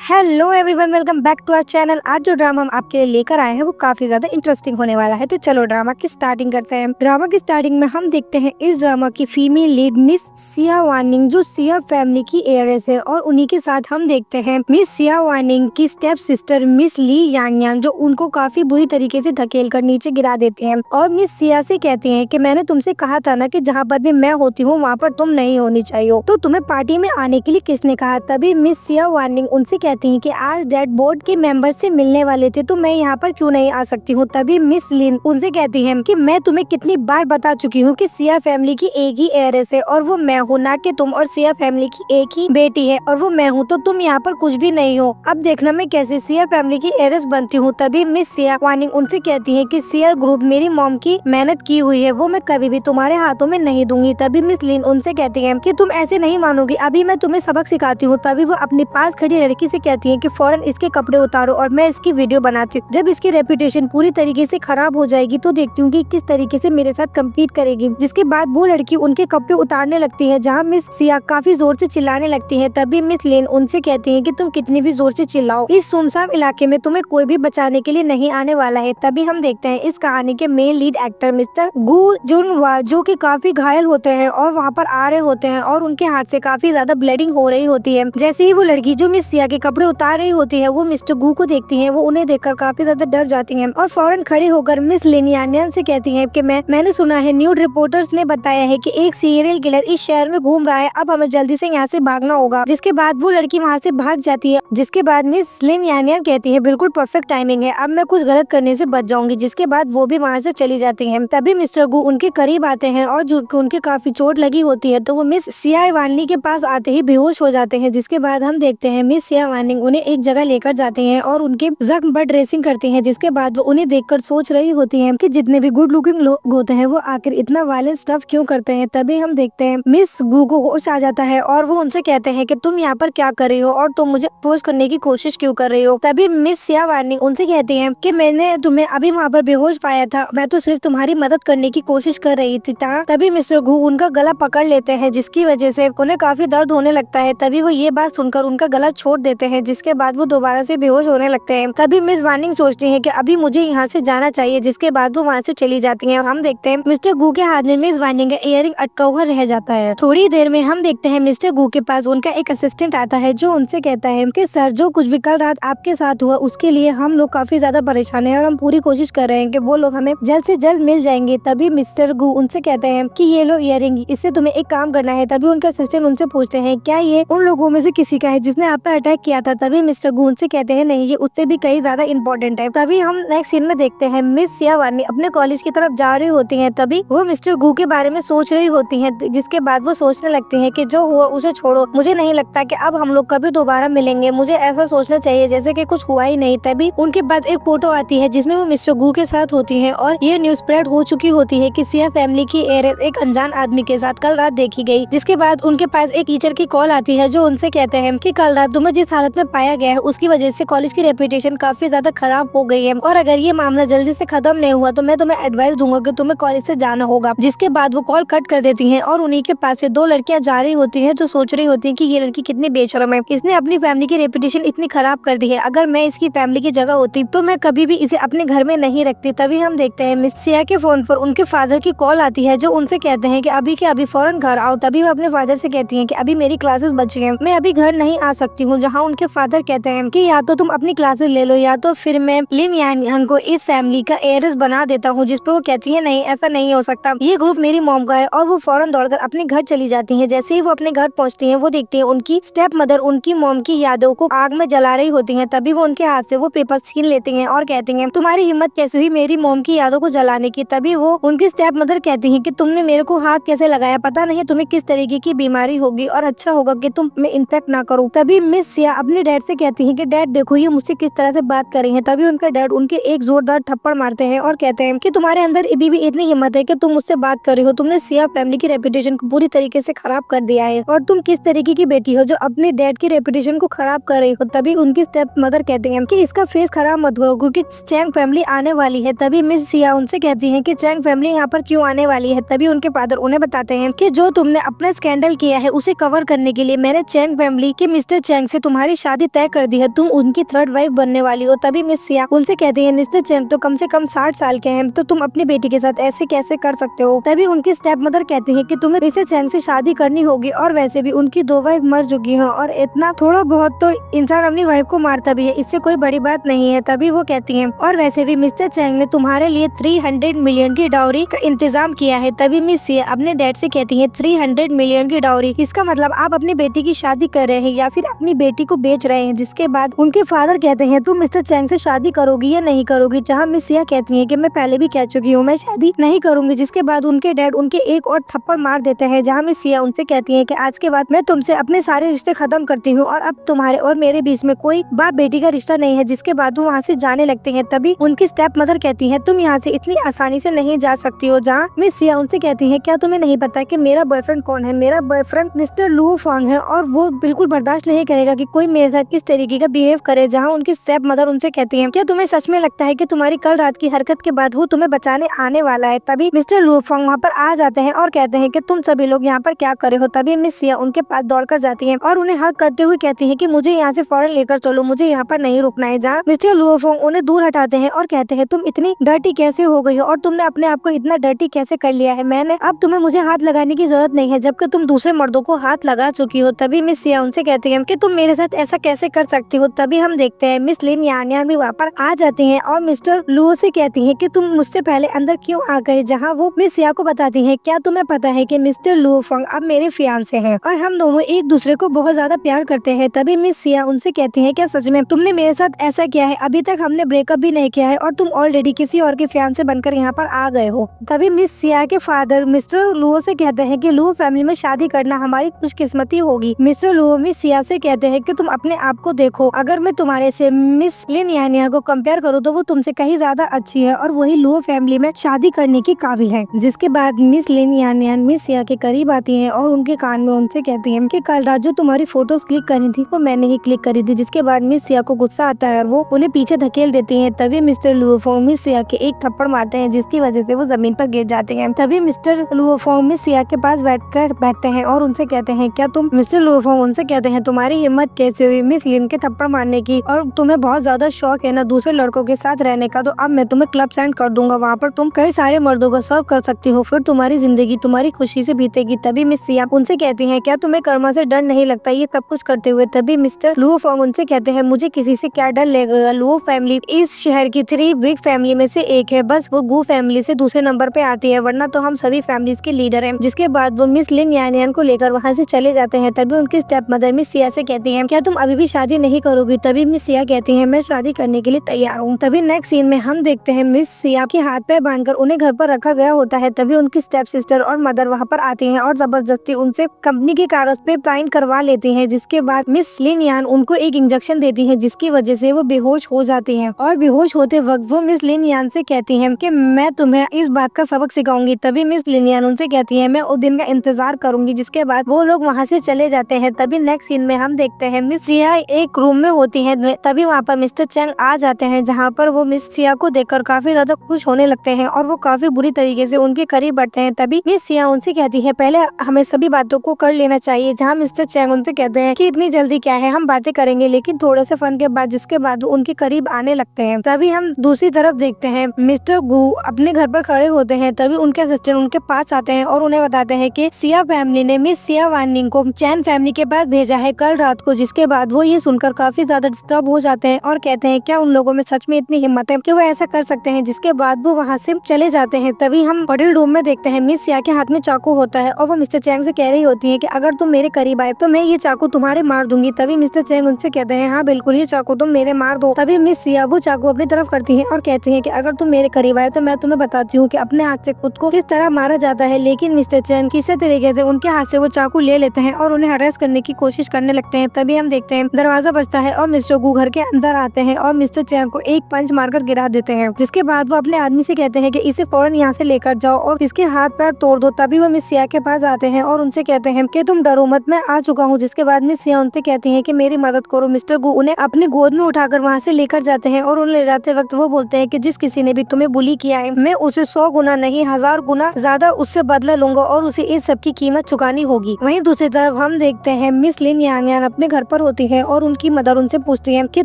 Hello everyone, welcome back to our channel. आज जो drama हम आपके लिए लेकर आए हैं वो काफी ज्यादा इंटरेस्टिंग होने वाला है। तो चलो ड्रामा की स्टार्टिंग करते हैं। ड्रामा की स्टार्टिंग में हम देखते हैं इस ड्रामा की female lead miss Siya warning, जो सिया फैमिली की एयरेस है, और उन्हीं के साथ हम देखते हैं मिस सिया वानिंग की स्टेप सिस्टर मिस ली यांग यांग, जो उनको काफी बुरी तरीके से धकेल कर नीचे गिरा देती है और मिस सिया से कहती है कि मैंने तुमसे कहा था ना कि जहाँ पर भी मैं होती हूँ वहाँ पर तुम नहीं होनी चाहिए, तो तुम्हें पार्टी में आने के लिए किसने कहा। तभी मिस सिया वानिंग उनसे कहती हैं कि आज डैड बोर्ड के मेंबर से मिलने वाले थे, तो मैं यहाँ पर क्यों नहीं आ सकती हूँ। तभी मिस लिन उनसे कहती हैं कि मैं तुम्हें कितनी बार बता चुकी हूँ कि सिया फैमिली की एक ही एयरेस है और वो मैं हूँ, ना कि तुम, और सिया फैमिली की एक ही बेटी है और वो मैं हूँ, तो तुम यहाँ पर कुछ भी नहीं हो। अब देखना मैं कैसे सिया फैमिली की एयरेस बनती हूँ। तभी मिस सिया वानिंग उनसे कहती है कि सिया ग्रुप मेरी मॉम की मेहनत की हुई है, वो मैं कभी भी तुम्हारे हाथों में नहीं दूंगी। तभी मिस लिन उनसे कहती है कि तुम ऐसे नहीं मानोगी, अभी मैं तुम्हें सबक सिखाती हूँ। तभी वो अपने पास खड़ी लड़की से कहती है कि फौरन इसके कपड़े उतारो और मैं इसकी वीडियो बनाती हूँ। जब इसकी रेपुटेशन पूरी तरीके से खराब हो जाएगी तो देखती हूँ कि किस तरीके से मेरे साथ कम्पीट करेगी। जिसके बाद वो लड़की उनके कपड़े उतारने लगती है, जहाँ मिस सिया काफी जोर से चिल्लाने लगती है। तभी मिस लेन उनसे कहती है कि तुम कितनी भी जोर से चिल्लाओ, इस सुनसान इलाके में तुम्हें कोई भी बचाने के लिए नहीं आने वाला है। तभी हम देखते हैं इस कहानी के मेन लीड एक्टर मिस्टर गू जुनवा, जो कि काफी घायल होते हैं और वहाँ पर आ रहे होते हैं और उनके हाथ से काफी ज्यादा ब्लीडिंग हो रही होती है। जैसे ही वो लड़की जो मिस सिया के कपड़े उतार रही होती है वो मिस्टर गू को देखती है, वो उन्हें देखकर काफी ज्यादा डर जाती हैं और फौरन खड़े होकर मिस लिनियानियन से कहती हैं कि मैंने सुना है, न्यूज़ रिपोर्टर्स ने बताया है कि एक सीरियल किलर इस शहर में घूम रहा है, अब हमें जल्दी से यहाँ से भागना होगा। जिसके बाद वो लड़की वहाँ से भाग जाती है। जिसके बाद मिस लिनियानियन कहती है बिल्कुल परफेक्ट टाइमिंग है, अब मैं कुछ गलत करने से बच जाऊंगी। जिसके बाद वो भी वहाँ से चली जाती है। तभी मिस्टर गू उनके करीब आते हैं और जो उनके काफी चोट लगी होती है, तो वो मिस सिया वानिंग के पास आते ही बेहोश हो जाते हैं। जिसके बाद हम देखते हैं मिस सिया वानिंग उन्हें एक जगह लेकर जाती हैं और उनके जख्म पर ड्रेसिंग करती हैं। जिसके बाद वो उन्हें देखकर सोच रही होती हैं कि जितने भी गुड लुकिंग लोग होते हैं वो आखिर इतना वायलेंट स्टफ क्यों करते हैं। तभी हम देखते हैं मिस गू को होश आ जाता है और वो उनसे कहते हैं कि तुम यहाँ पर क्या कर रही हो और तुम मुझे अपोज करने की कोशिश क्यों कर रही हो। तभी मिस सिया वानिंग उनसे कहती है कि मैंने तुम्हें अभी वहाँ पर बेहोश पाया था, मैं तो सिर्फ तुम्हारी मदद करने की कोशिश कर रही थी। तभी मिस्टर गू उनका गला पकड़ लेते हैं, जिसकी वजह से उन्हें काफी दर्द होने लगता है। तभी वो ये बात सुनकर उनका गला छोड़ देते हैं, जिसके बाद वो दोबारा से बेहोश होने लगते हैं। तभी मिस वानिंग सोचती है कि अभी मुझे यहाँ से जाना चाहिए। जिसके बाद वो वहाँ से चली जाती हैं और हम देखते हैं मिस्टर गू के हाथ में मिस वानिंग का इयररिंग अटका हुआ रह जाता है। थोड़ी देर में हम देखते हैं मिस्टर गू के पास उनका एक असिस्टेंट आता है, जो उनसे कहता है कि सर, जो कुछ भी कल रात आपके साथ हुआ उसके लिए हम लोग काफी ज्यादा परेशान हैं और हम पूरी कोशिश कर रहे हैं कि वो लोग हमें जल्द से जल्द मिल जाएंगे। तभी मिस्टर गू उनसे कहते हैं कि ये लो इयररिंग, इससे तुम्हें एक काम करना है। तभी उनके असिस्टेंट उनसे पूछते हैं क्या ये उन लोगों में से किसी का है जिसने आप पर अटैक किया था। तभी मिस्टर गू उनसे कहते हैं नहीं, ये उससे भी कई ज्यादा इम्पोर्टेंट है। तभी हम नेक्स्ट सीन में देखते हैं मिस सिया वानिंग अपने कॉलेज की तरफ जा रही होती हैं। तभी वो मिस्टर गू के बारे में सोच रही होती हैं, जिसके बाद वो सोचने लगती हैं कि जो हुआ उसे छोड़ो, मुझे नहीं लगता कि अब हम लोग कभी दोबारा मिलेंगे, मुझे ऐसा सोचना चाहिए जैसे कि कुछ हुआ ही नहीं। तभी उनके बाद एक फोटो आती है जिसमें वो मिस्टर गू के साथ होती हैं और ये न्यूज स्प्रेड हो चुकी होती है कि सिया फैमिली की एयरेस एक अनजान आदमी के साथ कल रात देखी गई। जिसके बाद उनके पास एक टीचर की कॉल आती है, जो उनसे कहते हैं कि कल रात तुम्हें जिस हालत में पाया गया है उसकी वजह से कॉलेज की रेपुटेशन काफी ज्यादा खराब हो गई है और अगर ये मामला जल्दी से खत्म नहीं हुआ तो मैं तुम्हें एडवाइस दूंगा कि तुम्हें कॉलेज से जाना होगा। जिसके बाद वो कॉल कट कर देती हैं और उन्हीं के पास से दो लड़कियां जा रही होती हैं, जो सोच रही होती हैं कि ये लड़की कितनी बेशर्म है, इसने अपनी फैमिली की रेपुटेशन इतनी खराब कर दी है, अगर मैं इसकी फैमिली की जगह होती तो मैं कभी भी इसे अपने घर में नहीं रखती। तभी हम देखते हैं मिस सिया के फोन पर उनके फादर की कॉल आती है, जो उनसे कहते हैं कि अभी के अभी फौरन घर आओ। तभी वो अपने फादर से कहती हैं कि अभी मेरी क्लासेस बची हैं, मैं अभी घर नहीं आ सकती हूँ। जहाँ उनके फादर कहते हैं कि या तो तुम अपनी क्लासेस ले लो या तो फिर मैं लिन यान को इस फैमिली का एयरेस बना देता हूँ। जिस पे वो कहती है नहीं, ऐसा नहीं हो सकता, ये ग्रुप मेरी मॉम का है, और वो फौरन दौड़कर अपने घर चली जाती हैं। जैसे ही वो अपने घर पहुँचती हैं वो देखती है उनकी स्टेप मदर उनकी मॉम की यादों को आग में जला रही होती हैं। तभी वो उनके हाथ से वो पेपर छीन लेती हैं और कहती हैं तुम्हारी हिम्मत कैसे हुई मेरी मॉम की यादों को जलाने की। तभी वो उनकी स्टेप मदर कहती है कि तुमने मेरे को हाथ कैसे लगाया, पता नहीं तुम्हें किस तरीके की बीमारी होगी और अच्छा होगा कि तुम में इन्फेक्ट ना करो। तभी मिस सिया अपने डैड से कहती है कि डैड देखो ये मुझसे किस तरह से बात कर रही है। तभी उनका डैड उनके एक जोरदार थप्पड़ मारते हैं और कहते हैं कि तुम्हारे अंदर अभी भी इतनी हिम्मत है कि तुम मुझसे बात कर रही हो, तुमने सिया फैमिली की रेपुटेशन को पूरी तरीके से खराब कर दिया है और तुम किस तरीके की बेटी हो जो अपने डैड की रेपुटेशन को खराब कर रही हो। तभी उनकी स्टेप मदर कहती हैं कि इसका फेस खराब मत करो क्योंकि चैंग फैमिली आने वाली है। तभी मिस सिया उनसे कहती है कि चैंग फैमिली यहाँ पर क्यों आने वाली है। तभी उनके फादर उन्हें बताते हैं कि जो तुमने अपना स्कैंडल किया है उसे कवर करने के लिए मैंने चैंग फैमिली के मिस्टर चैंग से तुम्हारी तुमने शादी तय कर दी है, तुम उनकी थर्ड वाइफ बनने वाली हो। तभी मिस सिया उनसे कहती है मिस्टर चैंग तो कम से कम 60 साल के हैं, तो तुम अपनी बेटी के साथ ऐसे कैसे कर सकते हो। तभी उनकी स्टेप मदर कहती है कि तुम्हें मिस्टर चैंग से शादी करनी होगी, और वैसे भी उनकी 2 वाइफ मर चुकी हैं, और इतना थोड़ा बहुत तो इंसान अपनी वाइफ को मारता भी है, इससे कोई बड़ी बात नहीं है। तभी वो कहती है और वैसे भी मिस्टर चैंग ने तुम्हारे लिए 300 मिलियन की डाउरी का इंतजाम किया है। तभी मिस सिया अपने डैड से कहती है 300 मिलियन की डाउरी, इसका मतलब आप अपनी बेटी की शादी कर रहे हैं या फिर अपनी बेटी को बेच रहे हैं। जिसके बाद उनके फादर कहते हैं तुम मिस्टर चैंग से शादी करोगी या नहीं करोगी, जहाँ मिस सिया कहती है कि मैं पहले भी कह चुकी हूँ मैं शादी नहीं करूंगी। जिसके बाद उनके डैड उनके एक और थप्पड़ मार देते हैं, जहाँ मिस सिया उनसे कहती है कि आज के बाद मैं तुमसे अपने सारे रिश्ते खत्म करती हूँ और अब तुम्हारे और मेरे बीच में कोई बाप बेटी का रिश्ता नहीं है। जिसके बाद वो वहाँ से जाने लगते हैं। तभी उनकी स्टेप मदर कहती है तुम यहाँ से इतनी आसानी से नहीं जा सकती हो, जहाँ मिस सिया उनसे कहती है क्या तुम्हें नहीं पता कि मेरा बॉयफ्रेंड कौन है। मेरा बॉयफ्रेंड मिस्टर लू फॉन्ग है और वो बिल्कुल बर्दाश्त नहीं करेगा कि कोई मेरे साथ इस तरीके का बिहेव करे। जहाँ उनकी स्टेप मदर उनसे कहती है क्या तुम्हें सच में लगता है कि तुम्हारी कल रात की हरकत के बाद वो तुम्हें बचाने आने वाला है। तभी मिस्टर लू फॉन्ग वहाँ पर आ जाते हैं और कहते हैं कि तुम सभी लोग यहाँ पर क्या करे हो। तभी मिस सिया उनके पास दौड़कर जाती है और उन्हें हक करते हुए कहती है कि मुझे यहाँ से फौरन लेकर चलो, मुझे यहाँ पर नहीं रुकना है। जहाँ मिस्टर लू फॉन्ग उन्हें दूर हटाते हैं और कहते हैं तुम इतनी डर्टी कैसे हो गई हो और तुमने अपने आप को इतना डर्टी कैसे कर लिया है। मैंने अब तुम्हें मुझे हाथ लगाने की जरूरत नहीं है, जबकि तुम दूसरे मर्दों को हाथ लगा चुकी हो। तभी मिस सिया उनसे कहती है कि तुम मेरे साथ ऐसा कैसे कर सकती हो। तभी हम देखते हैं मिस लिन यान भी वहाँ पर आ जाती हैं और मिस्टर लू से कहती हैं कि तुम मुझसे पहले अंदर क्यों आ गए। जहाँ वो मिस सिया को बताती हैं क्या तुम्हें पता है कि मिस्टर लू फॉन्ग अब मेरे फियांसे हैं और हम दोनों एक दूसरे को बहुत ज्यादा प्यार करते हैं। तभी मिस सिया उनसे कहती है क्या सच में तुमने मेरे साथ ऐसा किया है, अभी तक हमने ब्रेकअप भी नहीं किया है और तुम ऑलरेडी किसी और के फियांसे बनकर यहाँ पर आ गए हो। तभी मिस सिया के फादर मिस्टर लू से कहते हैं कि लू फैमिली में शादी करना हमारी खुशकिस्मती होगी। मिस्टर लू मिस सिया से कहते हैं कि तुम अपने आप को देखो, अगर मैं तुम्हारे से मिस लिन यानिया को कंपेयर करूँ तो वो तुमसे कहीं ज्यादा अच्छी है और वही लू फैमिली में शादी करने की काबिल है। जिसके बाद मिस लिन यानिया मिस सिया के करीब आती है और उनके कान में उनसे कहती है कि कल रात जो तुम्हारी फोटोज क्लिक करी थी वो मैंने ही क्लिक करी थी। जिसके बाद मिस सिया को गुस्सा आता है और वो उन्हें पीछे धकेल देती है। तभी मिस्टर लू फॉन्ग मिस सिया के एक थप्पड़ मारते हैं, जिसकी वजह से वो जमीन पर गिर जाते हैं। तभी मिस्टर लू फॉन्ग मिस सिया के पास बैठते हैं और उनसे कहते हैं क्या तुम मिस्टर लू फॉन्ग उनसे कहते हैं तुम्हारी हिम्मत कैसे हुई मिस लिन के थप्पड़ मारने की, और तुम्हें बहुत ज्यादा शौक है ना दूसरे लड़कों के साथ रहने का, तो अब मैं तुम्हें क्लब साइन कर दूंगा, वहाँ पर तुम कई सारे मर्दों को सर्व कर सकती हो, फिर तुम्हारी जिंदगी तुम्हारी खुशी से बीतेगी। तभी मिस सिया उनसे कहती हैं क्या तुम्हें कर्मा से डर नहीं लगता ये सब कुछ करते हुए। तभी मिस्टर लू फॉन्ग उनसे कहते हैं मुझे किसी से क्या डर लगेगा, लू फैमिली इस शहर की 3 बिग फैमिली में से एक है, बस वो गू फैमिली से दूसरे नंबर पे आती है, वरना तो हम सभी फैमिलीज के लीडर हैं। जिसके बाद वो मिस लिन यानियन को लेकर वहाँ से चले जाते हैं। तभी उनकी स्टेप मदर मिस सिया से कहती है क्या तुम अभी भी शादी नहीं करोगी। तभी मिस सिया कहती है मैं शादी करने के लिए तैयार हूँ। तभी नेक्स्ट सीन में हम देखते हैं मिस सिया के हाथ पे बांधकर उन्हें घर पर रखा गया होता है। तभी उनकी स्टेप सिस्टर और मदर वहाँ पर आती हैं और जबरदस्ती उनसे कंपनी के कागज पे साइन करवा लेती हैं। जिसके बाद मिस लिन यान उनको एक इंजेक्शन देती है, जिसकी वजह से वो बेहोश हो जाती हैं और बेहोश होते वक्त वो मिस लिन यान से कहती हैं कि मैं तुम्हें इस बात का सबक सिखाऊंगी। तभी मिस लिन यान उनसे कहती है मैं उस दिन का इंतजार करूंगी। जिसके बाद वो लोग वहाँ से चले जाते हैं। तभी नेक्स्ट सीन में हम देखते हैं मिस सिया एक रूम में होती है। तभी वहाँ पर मिस्टर चैंग आ जाते हैं, जहाँ पर वो मिस सिया को देखकर काफी ज्यादा खुश होने लगते हैं और वो काफी बुरी तरीके से उनके करीब बढ़ते हैं। तभी मिस सिया उनसे कहती है पहले हमें सभी बातों को कर लेना चाहिए, जहाँ मिस्टर चैंग उनसे कहते हैं कि इतनी जल्दी क्या है, हम बातें करेंगे लेकिन थोड़े से फन के बाद। जिसके बाद वो उनके करीब आने लगते हैं। तभी हम दूसरी तरफ देखते हैं मिस्टर गू अपने घर पर खड़े होते हैं। तभी उनके असिस्टेंट उनके पास आते हैं और उन्हें बताते हैं कि सिया फैमिली ने मिस सिया वानिंग को चैन फैमिली के पास भेजा है कल रात को। जिसके बाद वो ये सुनकर काफी ज्यादा डिस्टर्ब हो जाते हैं और कहते हैं क्या उन लोगों में सच में इतनी हिम्मत है कि वो ऐसा कर सकते हैं। जिसके बाद वो वहाँ से चले जाते हैं। तभी हम बड़े रूम में देखते हैं मिस सिया के हाथ में चाकू होता है और वो मिस्टर चैंग से कह रही होती है कि अगर तुम मेरे करीब आए तो मैं ये चाकू तुम्हारे मार दूंगी। तभी मिस्टर चैंग उनसे कहते हैं हाँ बिल्कुल ये चाकू तुम मेरे मार दो। तभी मिस सिया वो चाकू अपनी तरफ करती है और कहती है कि अगर तुम मेरे करीब आए तो मैं तुम्हें बताती हूँ कि अपने हाथ से खुद को किस तरह मारा जाता है। लेकिन मिस्टर चैंग किसी तरीके से उनके हाथ से वो चाकू ले लेते हैं और उन्हें हरेस करने की कोशिश करने लगते हैं। तभी हम देखते हैं दरवाजा बजता है और मिस्टर गू घर के अंदर आते हैं और मिस्टर चैंग को एक पंच मारकर गिरा देते हैं। जिसके बाद वो अपने आदमी से कहते हैं कि इसे फौरन यहाँ से लेकर जाओ और इसके हाथ पैर तोड़ दो। तभी वो मिस सिया के पास आते हैं और उनसे कहते हैं कि तुम डरो मत, मैं आ चुका हूँ। जिसके बाद मिस सिया उनसे कहती है कि मेरी मदद करो। मिस्टर गू उन्हें अपनी गोद में उठाकर वहाँ से लेकर जाते हैं और उन्हें ले जाते वक्त वो बोलते हैं कि जिस किसी ने भी तुम्हें बुली किया है मैं उसे 100 गुना नहीं 1000 गुना ज्यादा उससे बदला लूंगा और उसे इस सब की कीमत चुकानी होगी। वहीं दूसरी तरफ हम देखते हैं मिस लिन यान अपने घर पर होती है और उनकी मदर उनसे पूछती है कि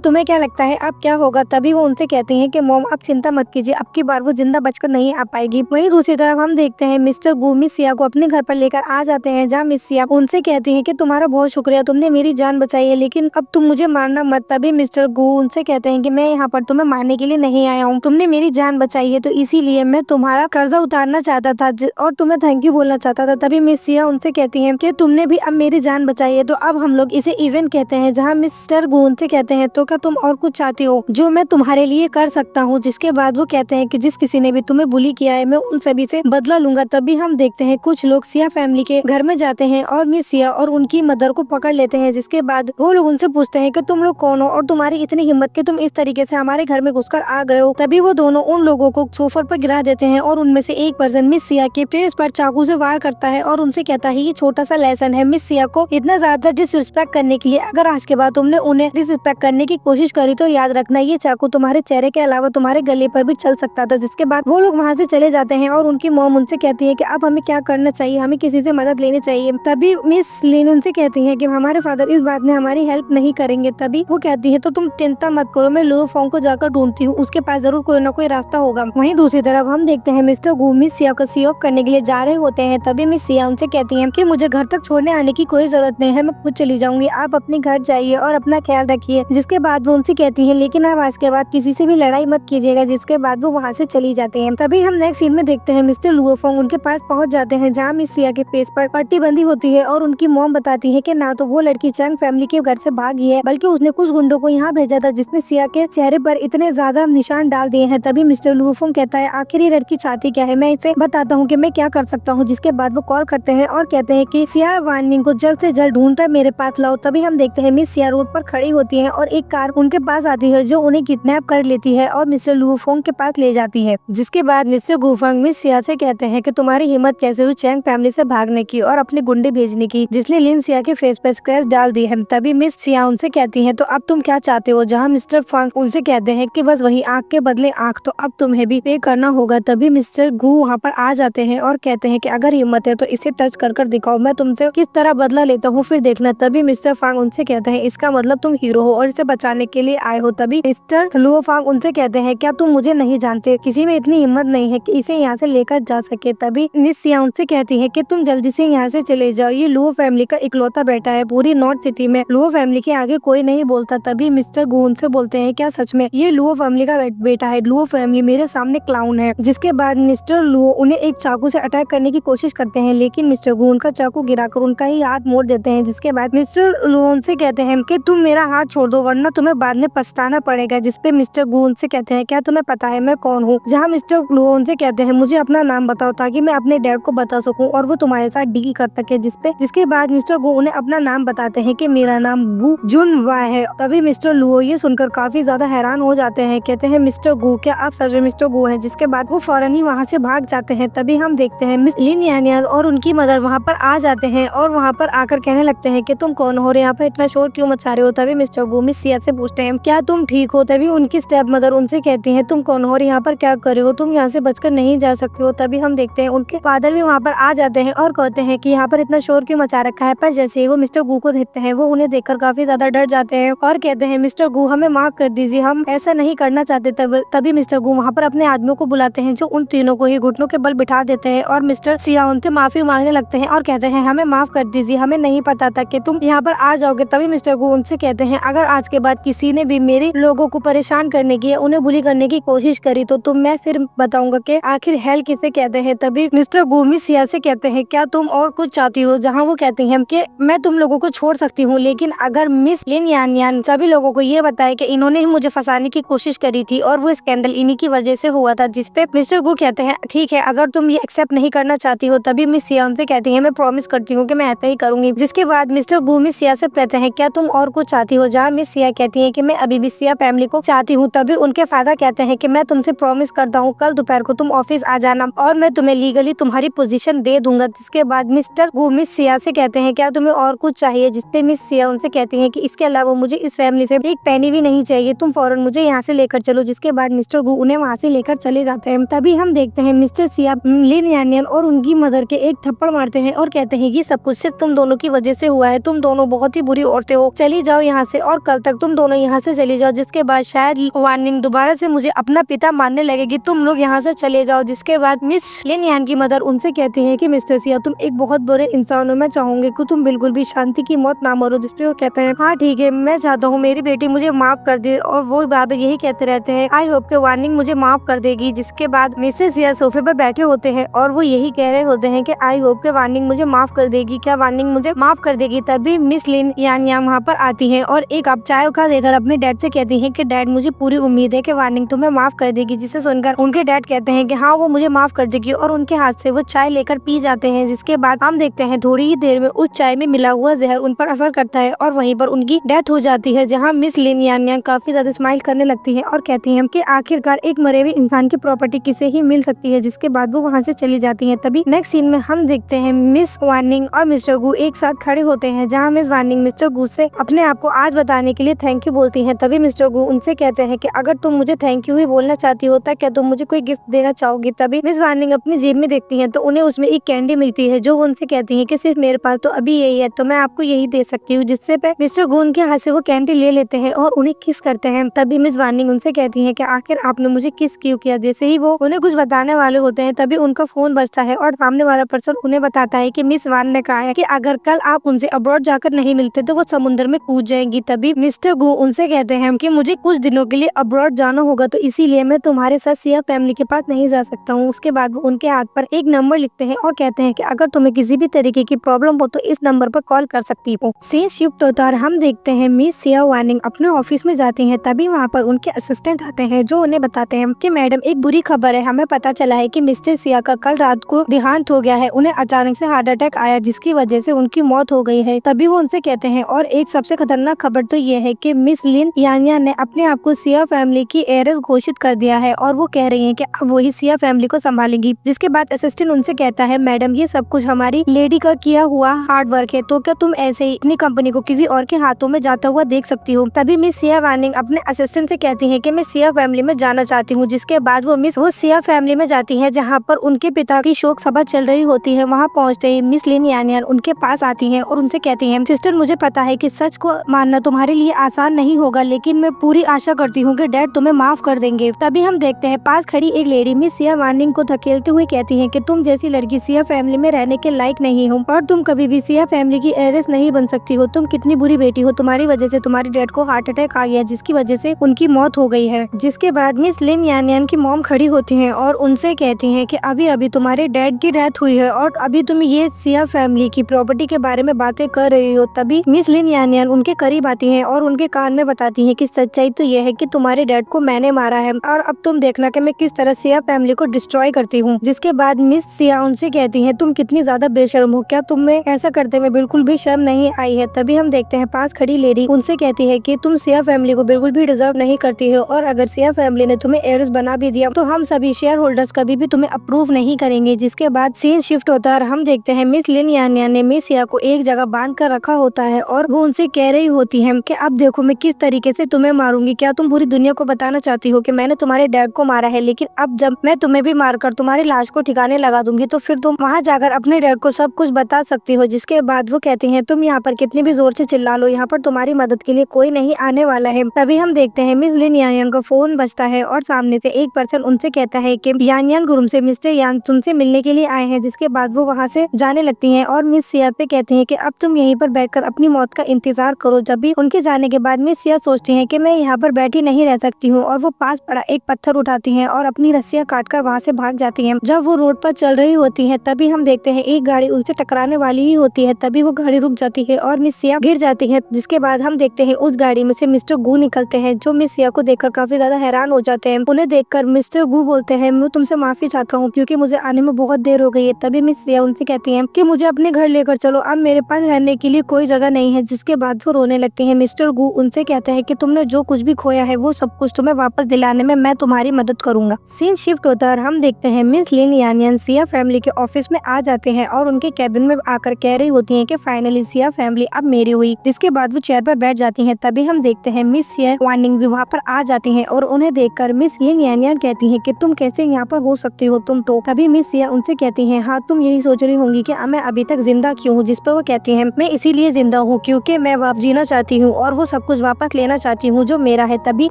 तुम्हें क्या लगता है अब क्या होगा। तभी वो उनसे कहती हैं कि मॉम आप चिंता मत कीजिए, अब की बार वो जिंदा बचकर नहीं आ पाएगी। वहीं दूसरी तरफ हम देखते हैं मिस्टर गू मिस सिया को अपने घर पर लेकर आ जाते हैं, जहाँ मिस सिया उनसे कहती है कि तुम्हारा बहुत शुक्रिया, तुमने मेरी जान बचाई है, लेकिन अब तुम मुझे मारना मत। तभी मिस्टर गू उनसे कहते हैं कि मैं यहाँ पर तुम्हें मारने के लिए नहीं आया हूँ, तुमने मेरी जान बचाई है तो इसीलिए मैं तुम्हारा कर्जा उतारना चाहता था और तुम्हें थैंक यू बोलना चाहता था। तभी मिस सिया उनसे कहती है कि तुमने भी अब मेरी जान बचाई है तो अब हम लोग इसे इवेंट कहते हैं। जहाँ मिस्टर गू उनसे कहते हैं तो क्या तुम और कुछ चाहती हो जो मैं तुम्हारे लिए कर सकता हूँ। जिसके बाद वो कहते हैं कि जिस किसी ने भी तुम्हें बुली किया है मैं उन सभी से बदला लूंगा। तभी हम देखते हैं कुछ लोग सिया फैमिली के घर में जाते हैं और मिस सिया और उनकी मदर को पकड़ लेते हैं। जिसके बाद वो लोग उनसे पूछते हैं कि तुम लोग कौन हो और तुम्हारी इतनी हिम्मत कि तुम इस तरीके से हमारे घर में घुसकर आ गए हो। तभी वो दोनों उन लोगों को सोफर पर गिरा देते हैं और उनमें से एक पर्सन मिस सिया के फेस पर चाकू से वार करता है और उनसे कहता है ये छोटा सा लेसन है मिस सिया को इतना ज्यादा डिसरिस्पेक्ट करने के लिए। अगर आज के बाद तुमने उन्हें डिसरिस्पेक्ट करने की कोशिश करी तो याद रखना ये चाकू तुम्हारे चेहरे के अलावा तुम्हारे गले पर भी चल सकता था। जिसके बाद वो लोग वहाँ से चले जाते हैं और उनकी मॉम उनसे कहती है कि अब हमें क्या करना चाहिए, हमें किसी से मदद लेनी चाहिए। तभी मिस लिन उनसे कहती है कि हमारे फादर इस बात में हमारी हेल्प नहीं करेंगे। तभी वो कहती है तो तुम चिंता मत करो, मैं लुओ फोंग को जाकर ढूंढती हूँ, उसके पास जरूर कोई ना कोई रास्ता होगा। वहीं दूसरी तरफ हम देखते हैं मिस्टर गू मिस सिया को सी ऑफ करने के लिए जा रहे होते हैं। तभी मिस सिया उनसे कहती है कि मुझे घर तक छोड़ने आने की कोई जरूरत नहीं है, मैं खुद चली जाऊंगी, आप अपने घर जाइए और अपना ख्याल रखिए। जिसके बाद वो उनसे कहती है लेकिन आप आज के बाद किसी से भी लड़ाई मत कीजिएगा। जिसके बाद वो वहाँ से चली जाते हैं। तभी हम नेक्स्ट सीन में देखते हैं मिस्टर लुओ फोंग उनके पास पहुँच जाते हैं, जहाँ मिस सिया के फेस पर पट्टी बंदी होती है और उनकी मॉम बताती है कि ना तो वो लड़की चंग फैमिली के घर से भागी है बल्कि उसने कुछ गुंडों को यहाँ भेजा था जिसने सिया के चेहरे पर इतने ज्यादा निशान डाल दिए हैं। तभी मिस्टर लुओ फोंग कहता है आखिर ये लड़की चाहती क्या है, मैं इसे बताता हूँ कि मैं क्या कर सकता हूँ। जिसके बाद वो कॉल करते हैं और कहते हैं कि सिया वार्निंग को जल्द से जल्द ढूंढकर मेरे पास लाओ। तभी हम देखते हैं मिस सिया रोड पर खड़ी होती है और एक कार उनके पास आती है जो उन्हें किडनैप कर लेती है और मिस्टर लुओ फोंग के पास ले जाती है। जिसके बाद मिस्टर गू फोंग मिस सिया से कहते हैं कि तुम्हारी हिम्मत कैसे हुई चैंग फैमिली से भागने की और अपने गुंडे भेजने की जिसने लिन सिया के फेस पर स्क्रैच डाल दी है। तभी मिस सिया उनसे कहती है तो अब तुम क्या चाहते हो। जहाँ मिस्टर फोंग उनसे कहते हैं कि बस वही आँख के बदले आँख, तो अब तुम्हें भी पे करना होगा। तभी मिस्टर गू वहाँ पर आ जाते हैं और कहते हैं कि अगर हिम्मत है तो इसे टच कर दिखाओ, मैं तुमसे किस तरह बदला लेता हूँ फिर देखना। तभी मिस्टर फांग उनसे कहते हैं इसका मतलब तुम हीरो हो और इसे बचाने के लिए आए हो। तभी मिस्टर लुओ फांग उनसे कहते हैं क्या तुम मुझे नहीं जानते, किसी में इतनी हिम्मत नहीं है कि इसे यहाँ से लेकर जा सके। तभी मिस सिया उनसे कहती है कि तुम जल्दी से यहाँ से चले जाओ, ये लुओ फैमिली का इकलौता बेटा है, पूरी नॉर्थ सिटी में लुओ फैमिली के आगे कोई नहीं बोलता। तभी मिस्टर गू उनसे बोलते हैं क्या सच में ये लुओ फैमिली का बेटा है, लुओ फैमिली मेरे सामने क्लाउन है। जिसके बाद मिस्टर लुओ उन्हें एक चाकू से अटैक करने की कोशिश करते हैं लेकिन मिस्टर गू उनका चाकू गिराकर उनका ही हाथ मोड़ देते हैं। जिसके बाद मिस्टर लुओ उनसे कहते हैं कि तुम मेरा हाथ छोड़ दो वरना तुम्हें बाद में पछताना पड़ेगा। जिसपे मिस्टर गू उनसे कहते हैं क्या तुम्हें पता है मैं कौन हूँ। जहाँ मिस्टर लुओ उनसे कहते हैं मुझे अपना नाम बताओ ताकि मैं अपने डैड को बता सकूं और वो तुम्हारे साथ डील कर सके। जिसके बाद मिस्टर गू उन्हें अपना नाम बताते हैं कि मेरा नाम वू जुन वा है। तभी मिस्टर लुओ ये सुनकर काफी ज्यादा हैरान हो जाते हैं, कहते हैं मिस्टर गू क्या आप सच में मिस्टर गू हैं। जिसके बाद वो फौरन ही वहाँ से भाग जाते हैं। तभी हम देखते हैं मिस लिन यानियल और उनकी मदर वहाँ पर आ जाते हैं और वहाँ पर आकर कहने लगते हैं कि तुम कौन हो, यहाँ पर इतना शोर क्यों मचा रहे हो। तभी मिस्टर गू मिस सिया से पूछते हैं क्या तुम ठीक हो। तभी उनकी स्टेप मदर उनसे कहती है तुम कौन हो और यहाँ पर क्या कर रहे हो, तुम यहाँ से बचकर नहीं जा सकते हो। तभी हम देखते हैं उनके फादर भी वहाँ पर आ जाते हैं और कहते हैं कि यहाँ पर इतना शोर क्यों मचा रखा है। पर जैसे ही वो मिस्टर गू को देखते हैं वो उन्हें देखकर काफी ज्यादा डर जाते हैं और कहते हैं मिस्टर गू हमें माफ कर दीजिए, हम ऐसा नहीं करना चाहते। तभी मिस्टर गू वहाँ पर अपने आदमियों को बुलाते हैं जो उन तीनों को ही घुटनों के बल बिठा देते हैं और मिस्टर सिया उनसे माफी मांगने लगते हैं और कहते हैं हमें माफ कर दीजिए, हमें नहीं पता था कि तुम यहाँ पर आ जाओगे। तभी मिस्टर गू उनसे कहते हैं अगर आज के बाद किसी ने भी मेरे लोगों को परेशान करने की उन्हें बुली करने की कोशिश करी तो मैं फिर बताऊंगा कि आखिर हेल किसे कहते हैं। तभी मिस्टर गू मिस सिया से कहते हैं क्या तुम और कुछ चाहती हो। जहाँ वो कहती हैं कि मैं तुम लोगों को छोड़ सकती हूँ लेकिन अगर मिस लिन यानियल सभी लोगों को ये बताए कि इन्होंने ही मुझे फंसाने की कोशिश करी थी और वो स्कैंडल इन्हीं की वजह से हुआ था। जिसपे मिस्टर गू कहते हैं ठीक है अगर तुम ये एक्सेप्ट नहीं करना चाहती हो। तभी मिस सिया उनसे कहती है मैं प्रॉमिस करती हूँ कि मैं ऐसा ही करूंगी। जिसके बाद मिस्टर गू मिस सिया से कहते हैं क्या तुम और कुछ चाहती हो। जहाँ मिस सिया कहती है कि मैं अभी भी सिया फैमिली को चाहती हूँ। तभी उनके फादर कहते हैं कि मैं तुमसे प्रॉमिस करता हूँ कल दोपहर को तुम ऑफिस आ जाना और मैं तुम्हें लीगली तुम्हारी पोजीशन दे दूंगा। जिसके बाद मिस्टर गू मिस सिया से कहते हैं क्या तुम्हें और कुछ चाहिए। जिसपे मिस सिया उनसे कहती हैं कि इसके अलावा मुझे इस फैमिली से एक पैनी भी नहीं चाहिए, तुम फौरन मुझे यहाँ से लेकर चलो। जिसके बाद मिस्टर गू उन्हें वहाँ से लेकर चले जाते हैं। तभी हम देखते हैं मिस्टर सिया लिन यानियल और उनकी मदर के एक थप्पड़ मारते हैं और कहते हैं ये सब कुछ सिर्फ तुम दोनों की वजह से हुआ है, तुम दोनों बहुत ही बुरी दौड़ते हो, चली जाओ यहाँ से और कल तक तुम दोनों यहाँ से चली जाओ, जिसके बाद शायद वार्निंग दोबारा से मुझे अपना पिता मानने लगेगी, तुम लोग यहाँ से चले जाओ। जिसके बाद मिस लिन यान की मदर उनसे कहती है कि मिस्टर सिया तुम एक बहुत बुरे इंसान हो, मैं चाहूंगी कि तुम बिल्कुल भी शांति की मौत ना मरो। जिसपे वो कहते हैं हाँ ठीक है, मैं चाहता हूँ मेरी बेटी मुझे माफ कर दे, और वो बार बार यही कहते रहते हैं आई होप के वार्निंग मुझे माफ कर देगी। जिसके बाद मिस्टर सिया सोफे पर बैठे होते हैं और वो यही कह रहे होते हैं कि आई होप के वार्निंग मुझे माफ कर देगी, क्या वार्निंग मुझे माफ कर देगी। तभी मिस लिन यान यहाँ वहाँ पर आती है और एक कप चाय का देकर अपने डैड से कहती है कि डैड मुझे पूरी उम्मीद है कि वार्निंग तुम्हें माफ कर देगी। जिसे सुनकर उनके डैड कहते हैं कि हाँ वो मुझे माफ कर देगी, और उनके हाथ से वो चाय लेकर पी जाते हैं। जिसके बाद हम देखते हैं थोड़ी ही देर में उस चाय में मिला हुआ जहर उन पर असर करता है और वहीं पर उनकी डेथ हो जाती है, जहाँ मिस लिन यान काफी ज्यादा स्माइल करने लगती है और कहती है कि आखिरकार एक मरे हुए इंसान की प्रॉपर्टी किसे ही मिल सकती है। जिसके बाद वो वहाँ से चली जाती है। तभी नेक्स्ट सीन में हम देखते हैं मिस वार्निंग और मिस्टर गू एक साथ खड़े होते हैं, जहाँ मिस वार्निंग मिस्टर गू से अपने आप को आज बताने के लिए थैंक यू बोलती हैं। तभी मिस्टर गू उनसे कहते हैं कि अगर तुम मुझे थैंक यू ही बोलना चाहती हो तो क्या तुम मुझे कोई गिफ्ट देना चाहोगी। तभी मिस वार्निंग अपनी जेब में देखती हैं तो उन्हें उसमें एक कैंडी मिलती है, जो वो उनसे कहती हैं कि सिर्फ मेरे पास तो अभी यही है, तो मैं आपको यही दे सकती हूँ। जिससे मिस्टर गू उनके हाथ से वो कैंडी ले लेते हैं और उन्हें किस करते हैं। तभी मिस वार्निंग उनसे कहती है कि आखिर आपने मुझे किस क्यों किया। जैसे ही वो उन्हें कुछ बताने वाले होते हैं तभी उनका फोन बजता है और सामने वाला पर्सन उन्हें बताता है कि मिस वान ने कहा है कि अगर कल आप उनसे अब्रॉड जाकर नहीं मिलते तो वो समुद्र में कूद जाएंगी। तभी मिस्टर गू उनसे कहते हैं कि मुझे कुछ दिनों के लिए अब्रॉड जाना होगा, तो इसीलिए मैं तुम्हारे साथ सिया फैमिली के पास नहीं जा सकता हूँ। उसके बाद वो उनके हाथ पर एक नंबर लिखते हैं और कहते हैं कि अगर तुम्हें किसी भी तरीके की प्रॉब्लम हो तो इस नंबर पर कॉल कर सकती हो। सीन शिफ्ट होता है और हम देखते हैं मिस सिया वार्निंग अपने ऑफिस में जाती हैं। तभी वहाँ पर उनके असिस्टेंट आते हैं जो उन्हें बताते हैं कि मैडम एक बुरी खबर है, हमें पता चला है कि मिस्टर सिया का कल रात को देहांत हो गया है, उन्हें अचानक से हार्ट अटैक आया जिसकी वजह से उनकी मौत हो गई है। तभी वो उनसे कहते हैं और एक सबसे खतरनाक खबर तो ये है कि मिस लिन यान ने अपने आप को सिया फैमिली की हेiress घोषित कर दिया है और वो कह रही है कि अब वही सिया फैमिली को संभालेंगी। जिसके बाद असिस्टेंट उनसे कहता है मैडम ये सब कुछ हमारी लेडी का किया हुआ हार्ड वर्क है, तो क्या तुम ऐसे ही अपनी कंपनी को किसी और के हाथों में जाता हुआ देख सकती हो। तभी मिस सिया वार्निंग अपने असिस्टेंट से कहती है कि मैं सिया फैमिली में जाना चाहती हूँ। जिसके बाद वो सिया फैमिली में जाती है जहाँ पर उनके पिता की शोक सभा चल रही होती है। वहाँ पहुँचते ही मिस लिन यान उनके पास आती है और उनसे कहती है सिस्टर मुझे पता है कि सच को मानना तुम्हारे लिए आसान नहीं होगा, लेकिन मैं पूरी आशा करती हूँ कि डैड तुम्हें माफ कर देंगे। तभी हम देखते हैं पास खड़ी एक लेडी मिस सिया वार्निंग को धकेलते हुए कहती है कि तुम जैसी लड़की सिया फैमिली में रहने के लायक नहीं हो और तुम कभी भी सिया फैमिली की हेiress नहीं बन सकती हो। तुम कितनी बुरी बेटी हो, तुम्हारी वजह से तुम्हारे डैड को हार्ट अटैक आ गया जिसकी वजह से उनकी मौत हो गई है। जिसके बाद मिस लिन यान की मॉम खड़ी होती है और उनसे कहती है कि अभी अभी तुम्हारे डैड की डेथ हुई है और अभी तुम ये सिया फैमिली की प्रॉपर्टी के बारे में बातें कर रही हो। तभी मिस लिन यान उनके करीब आती है और उनके कान में बताती है कि सच्चाई तो यह है कि तुम्हारे डैड को मैंने मारा है और अब तुम देखना कि मैं किस तरह सिया फैमिली को डिस्ट्रॉय करती हूँ। जिसके बाद मिस सिया उनसे कहती है तुम कितनी ज्यादा बेशर्म हो, क्या तुम्हें ऐसा करते में बिल्कुल भी शर्म नहीं आई है। तभी हम देखते हैं पास खड़ी लेडी उनसे कहती है कि तुम सिया फैमिली को बिल्कुल भी डिजर्व नहीं करती हो और अगर सिया फैमिली ने तुम्हें हेiress बना भी दिया तो हम सभी शेयर होल्डर्स कभी भी तुम्हें अप्रूव नहीं करेंगे। जिसके बाद सीन शिफ्ट होता है और हम देखते हैं मिस लिन यान ने मिस सिया को एक जगह बांध कर रखा होता है और वो उनसे कह रही होती है कि अब देखो मैं किस तरीके से तुम्हें मारूंगी, क्या तुम पूरी दुनिया को बताना चाहती हो कि मैंने तुम्हारे डैड को मारा है, लेकिन अब जब मैं तुम्हें भी मारकर तुम्हारी लाश को ठिकाने लगा दूंगी तो फिर तुम वहाँ जाकर अपने डैड को सब कुछ बता सकती हो। जिसके बाद वो कहती हैं तुम यहाँ पर कितनी भी जोर से चिल्ला लो, यहाँ पर तुम्हारी मदद के लिए कोई नहीं आने वाला है। तभी हम देखते हैं मिस लिन यान का फोन बजता है और सामने से एक पर्सन उनसे कहता है कि यान गुरुम से मिस्टर यान तुमसे मिलने के लिए आए हैं। जिसके बाद वो वहाँ से जाने लगती हैं और मिस सिया पे कहती हैं कि अब तुम यहीं पर बैठकर अपनी मौत का इंतजार करो। जब भी उनके जाने के बाद मिस सिया सोचती हैं कि मैं यहाँ पर बैठी नहीं रह सकती हूँ और वो पास पड़ा एक पत्थर उठाती हैं और अपनी रस्सियाँ काटकर वहाँ से भाग जाती हैं। जब वो रोड पर चल रही होती है तभी हम देखते हैं एक गाड़ी उनसे टकराने वाली ही होती है। तभी वो गाड़ी रुक जाती है और मिस सिया गिर जाती है। जिसके बाद हम देखते हैं उस गाड़ी में से मिस्टर गू निकलते हैं जो मिस सिया को देखकर काफी ज्यादा हैरान हो जाते हैं। उन्हें देखकर मिस्टर गू बोलते हैं मैं तुमसे माफी चाहता हूँ क्योंकि मुझे आने में बहुत देर हो गई है। तभी मिस सिया उनसे कहती है कि मुझे अपने घर लेकर चलो, अब मेरे पास रहने के लिए कोई जगह नहीं है। जिसके बाद वो रोने लगते हैं। मिस्टर गू उनसे कहते हैं कि तुमने जो कुछ भी खोया है वो सब कुछ तुम्हें वापस दिलाने में मैं तुम्हारी मदद करूंगा। सीन शिफ्ट होता है और हम देखते हैं मिस लिन यान सिया फैमिली के ऑफिस में आ जाते हैं और उनके कैबिन में आकर कह रही होती है कि फाइनली सिया फैमिली अब मेरी हुई। जिसके बाद वो चेयर पर बैठ जाती हैं। तभी हम देखते हैं मिस सिया वार्निंग भी वहाँ पर आ जाती हैं और उन्हें देखकर मिस लिन यान कहती है कि तुम कैसे यहाँ पर हो सकती हो तुम तो। तभी मिस सिया उनसे कहती है हाँ तुम यही सोच रही होंगी कि मैं अभी तक जिंदा क्यों हूँ। जिस पर वो कहती है मैं इसीलिए जिंदा हूँ क्योंकि मैं वापस जीना चाहती हूँ और वो सब कुछ वापस लेना चाहती हूँ जो मेरा है। तभी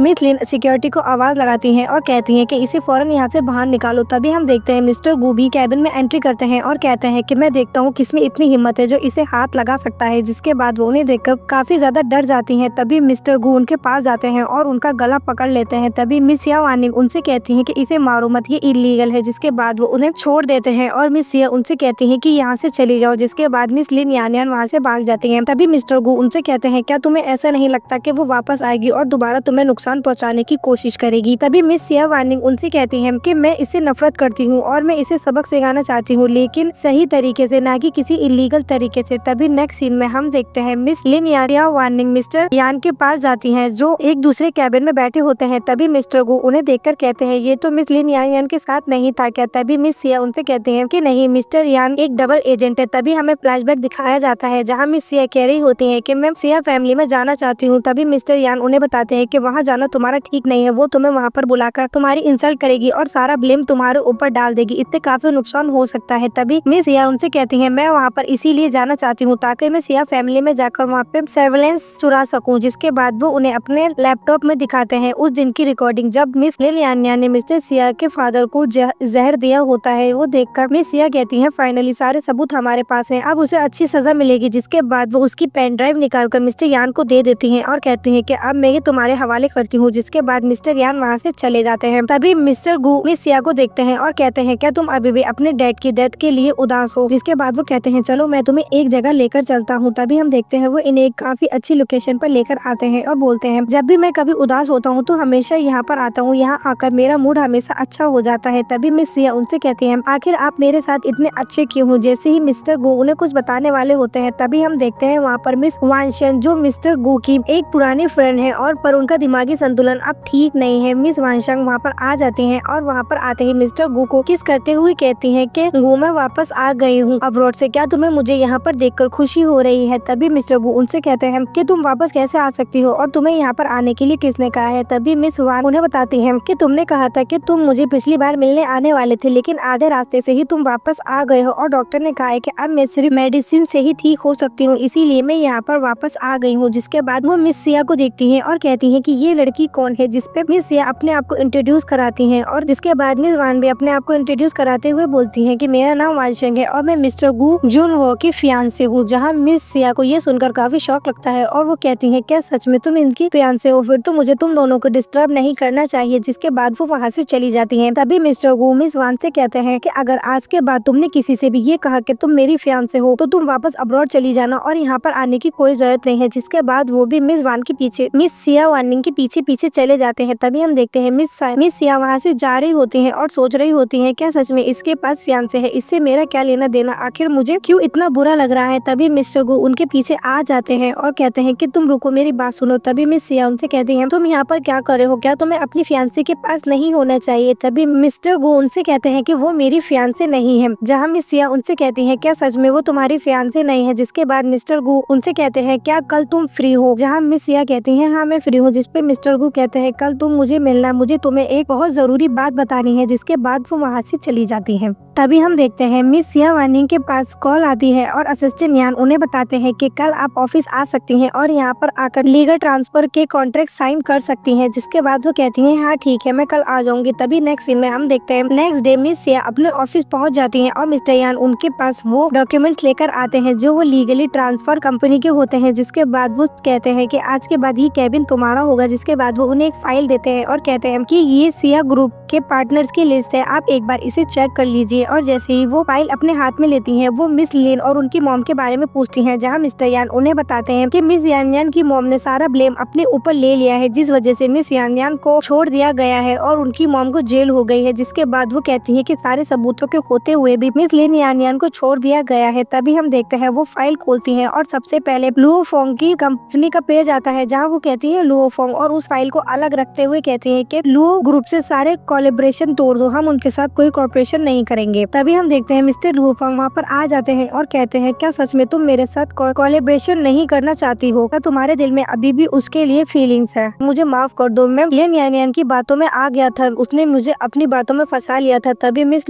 मिस लिन सिक्योरिटी को आवाज लगाती हैं और कहती हैं कि इसे फौरन यहाँ से बाहर निकालो। तभी हम देखते हैं मिस्टर गू भी कैबिन में एंट्री करते हैं और कहते हैं कि मैं देखता हूँ किसमें इतनी हिम्मत है जो इसे हाथ लगा सकता है। जिसके बाद वो उन्हें देखकर काफी ज्यादा डर जाती हैं। तभी मिस्टर गू उनके पास जाते हैं और उनका गला पकड़ लेते हैं। तभी मिस या वार्निंग उनसे कहती हैं कि इसे मारो मत, ये इलीगल है। जिसके बाद वो उन्हें छोड़ देते हैं और मिस या उनसे कहती हैं कि यहाँ से चली जाओ। जिसके बाद मिस लिन यान वहाँ से भाग जाती हैं। तभी मिस्टर गू उनसे कहते हैं क्या तुम्हें ऐसा नहीं लगता कि वो वापस आएगी और दोबारा तुम्हें नुकसान पहुँचाने की कोशिश करेगी। तभी मिस या वार्निंग उनसे कहती हैं कि मैं इससे नफरत करती हूँ और मैं इसे सबक सिखाना चाहती हूँ, लेकिन सही तरीके से, ना कि किसी इलीगल तरीके से। तभी नेक्स्ट सीन में हम देखते हैं मिस लिन या वार्निंग मिस्टर यान के पास जाती हैं जो एक दूसरे कैबिन में बैठे होते हैं। तभी मिस्टर गू उन्हें देखकर कहते हैं ये तो मिस लिन यान के साथ नहीं था क्या। तभी मिस सिया उनसे कहते हैं कि नहीं, मिस्टर यान एक डबल एजेंट है। तभी हमें फ्लैशबैक दिखाया जाता है जहाँ मिस सिया कह रही होती है कि मैं सिया फैमिली में जाना चाहती हूँ। तभी मिस्टर यान उन्हें बताते हैं कि वहाँ जाना तुम्हारा ठीक नहीं है, वो तुम्हें वहाँ पर बुलाकर तुम्हारी इंसल्ट करेगी और सारा ब्लेम तुम्हारे ऊपर डाल देगी, इससे काफी नुकसान हो सकता है। तभी मिस सिया उनसे कहती है मैं वहाँ पर इसीलिए जाना चाहती हूँ ताकि मैं सिया फैमिली में जाकर वहाँ पे सर्वेलेंस चुरा सकूँ। जिसके बाद वो उन्हें अपने लैपटॉप में दिखाते हैं उस दिन की रिकॉर्डिंग जब मिस लिन यान ने मिस्टर सिया के फादर को जहर दिया होता है। वो देखकर मिस सिया कहती है फाइनली सारे सबूत हमारे पास हैं, अब उसे अच्छी सजा मिलेगी। जिसके बाद वो उसकी पेन ड्राइव निकालकर मिस्टर यान को दे देती हैं और कहती हैं कि अब मैं ये तुम्हारे हवाले करती हूँ। जिसके बाद मिस्टर यान वहाँ से चले जाते हैं। तभी मिस्टर गू मिस सिया को देखते हैं और कहते हैं क्या तुम अभी भी अपने डैड की डेथ के लिए उदास हो। जिसके बाद वो कहते हैं चलो मैं तुम्हें एक जगह लेकर चलता हूँ। तभी हम देखते हैं वो इन्हें एक काफी अच्छी लोकेशन पर लेकर आते हैं और बोलते हैं जब भी मैं कभी उदास होता हूँ तो हमेशा यहाँ पर आता हूँ, यहाँ आकर मेरा मूड हमेशा अच्छा हो जाता है। तभी मिस सिया उनसे कहती हैं आखिर आप मेरे साथ इतने अच्छे क्यों हो। जैसे ही मिस्टर गू उन्हें कुछ बताने वाले होते हैं तभी हम देखते हैं वहाँ पर मिस वानशन जो मिस्टर गू की एक पुरानी फ्रेंड है और पर उनका दिमागी संतुलन अब ठीक नहीं है। मिस वानशंग वहाँ पर आ जाती हैं और वहाँ पर आते ही मिस्टर गू को किस करते हुए कहती हैं कि गू मैं वापस आ गई हूँ अब्रॉड से, क्या तुम्हें मुझे यहाँ पर देखकर खुशी हो रही है। तभी मिस्टर गू उनसे कहते हैं कि तुम वापस कैसे आ सकती हो और तुम्हें यहाँ पर आने के लिए किसने कहा है। तभी मिस वान उन्हें बताती हैं कि तुमने कहा था कि तुम मुझे पिछली बार मिलने आने वाले थे लेकिन आधे रास्ते से ही तुम वापस आ गए हो और डॉक्टर ने कहा है कि अब मैं सिर्फ मेडिसिन से ही ठीक हो सकती हूँ, इसीलिए मैं यहाँ पर वापस आ गई हूँ। जिसके बाद वो मिस सिया को देखती हैं और कहती हैं कि ये लड़की कौन है। जिसपे मिस सिया अपने आप को इंट्रोड्यूस कराती हैं और जिसके बाद मिस वान भी अपने आप को इंट्रोड्यूस कराते हुए बोलती हैं कि मेरा नाम वानशंग है और मैं मिस्टर गू जुन हो की फियांसे हूँ। जहाँ मिस सिया को ये सुनकर काफी शौक लगता है और वो कहती हैं क्या सच में तुम इनकी फियांसे हो, फिर तो मुझे तुम दोनों को डिस्टर्ब नहीं करना चाहिए। जिसके बाद वो वहाँ से चली जाती हैं। तभी मिस्टर गू मिस वान से कहते हैं कि अगर आज के बाद तुमने किसी से भी ये कहा कि तुम मेरी फियांसे हो तो तुम वापस अब्रॉड चली जाना और यहाँ पर आने की कोई जरूरत नहीं है। जिसके बाद वो भी मिस वान के पीछे मिस सिया वार्निंग के पीछे पीछे चले जाते हैं। तभी हम देखते हैं मिस सिया वहाँ से जा रही होती हैं और सोच रही होती हैं क्या सच में इसके पास फियांसे है, इससे मेरा क्या लेना देना, आखिर मुझे क्यों इतना बुरा लग रहा है। तभी मिस्टर गू उनके पीछे आ जाते हैं और कहते हैं कि तुम रुको मेरी बात सुनो। तभी मिस सिया उनसे कहती हैं तुम यहाँ पर क्या कर रहे हो, क्या तुम्हें अपनी फियांसे के पास नहीं होना चाहिए। तभी मिस्टर गू उनसे कहते हैं कि वो मेरी फियांसे नहीं है। जहाँ मिस सिया उनसे कहती हैं क्या सच में वो तुम्हारी फियांसे नहीं है। जिसके बाद मिस्टर गू उनसे कहते हैं क्या कल तुम फ्री हो। जहाँ मिस सिया कहती हैं हाँ मैं फ्री हूँ। जिसपे मिस्टर गू कहते हैं कल तुम मुझे मिलना, मुझे तुम्हें एक बहुत जरूरी बात बतानी है। जिसके बाद वो वहाँ से चली जाती है। तभी हम देखते हैं मिस सिया वार्निंग के पास कॉल आती है और असिस्टेंट यान उन्हें बताते हैं कि कल आप ऑफिस आ सकती हैं और यहाँ पर आकर लीगल ट्रांसफर के कॉन्ट्रैक्ट साइन कर सकती हैं। जिसके बाद वो कहती हैं हाँ ठीक है मैं कल आ जाऊंगी। तभी नेक्स्ट सीन में हम देखते हैं नेक्स्ट डे मिस सिया अपने ऑफिस पहुंच जाती हैं और मिस्टर यान उनके पास वो डॉक्यूमेंट्स लेकर आते हैं जो वो लीगली ट्रांसफर कंपनी के होते हैं। जिसके बाद वो कहते हैं कि आज के बाद ये कैबिन तुम्हारा होगा। जिसके बाद वो उन्हें एक फाइल देते हैं और कहते हैं कि ये सिया ग्रुप के पार्टनर्स की लिस्ट है, आप एक बार इसे चेक कर लीजिए। और जैसे ही वो फाइल अपने हाथ में लेती हैं वो मिस लिन और उनकी मॉम के बारे में पूछती हैं। जहाँ मिस्टर यान उन्हें बताते हैं कि मिस यान की मॉम ने सारा ब्लेम अपने ऊपर ले लिया है, जिस वजह से मिस यान को छोड़ दिया गया है और उनकी मॉम को जेल हो गई है। जिसके बाद वो कहती है कि सारे सबूतों के होते हुए भी मिस लिन यान को छोड़ दिया गया है। तभी हम देखते हैं वो फाइल खोलती हैं और सबसे पहले लुओ फोंग की कंपनी का पेज आता है जहाँ वो कहती है लुओ फोंग और उस फाइल को अलग रखते हुए कहती है कि लुओ ग्रुप से सारे कोलैबोरेशन तोड़ दो, हम उनके साथ कोई कॉर्पोरेशन नहीं करेंगे। तभी हम देखते हैं मिस्टर लुओ फोंग वहाँ पर आ जाते हैं और कहते हैं क्या सच में तुम मेरे साथ कोलैबोरेशन नहीं करना चाहती हो, क्या तुम्हारे दिल में अभी भी उसके लिए फीलिंग्स है, मुझे माफ कर दो, मैं लिन यान की बातों में आ गया था, उसने मुझे अपनी बातों में फंसा लिया था। तभी मिस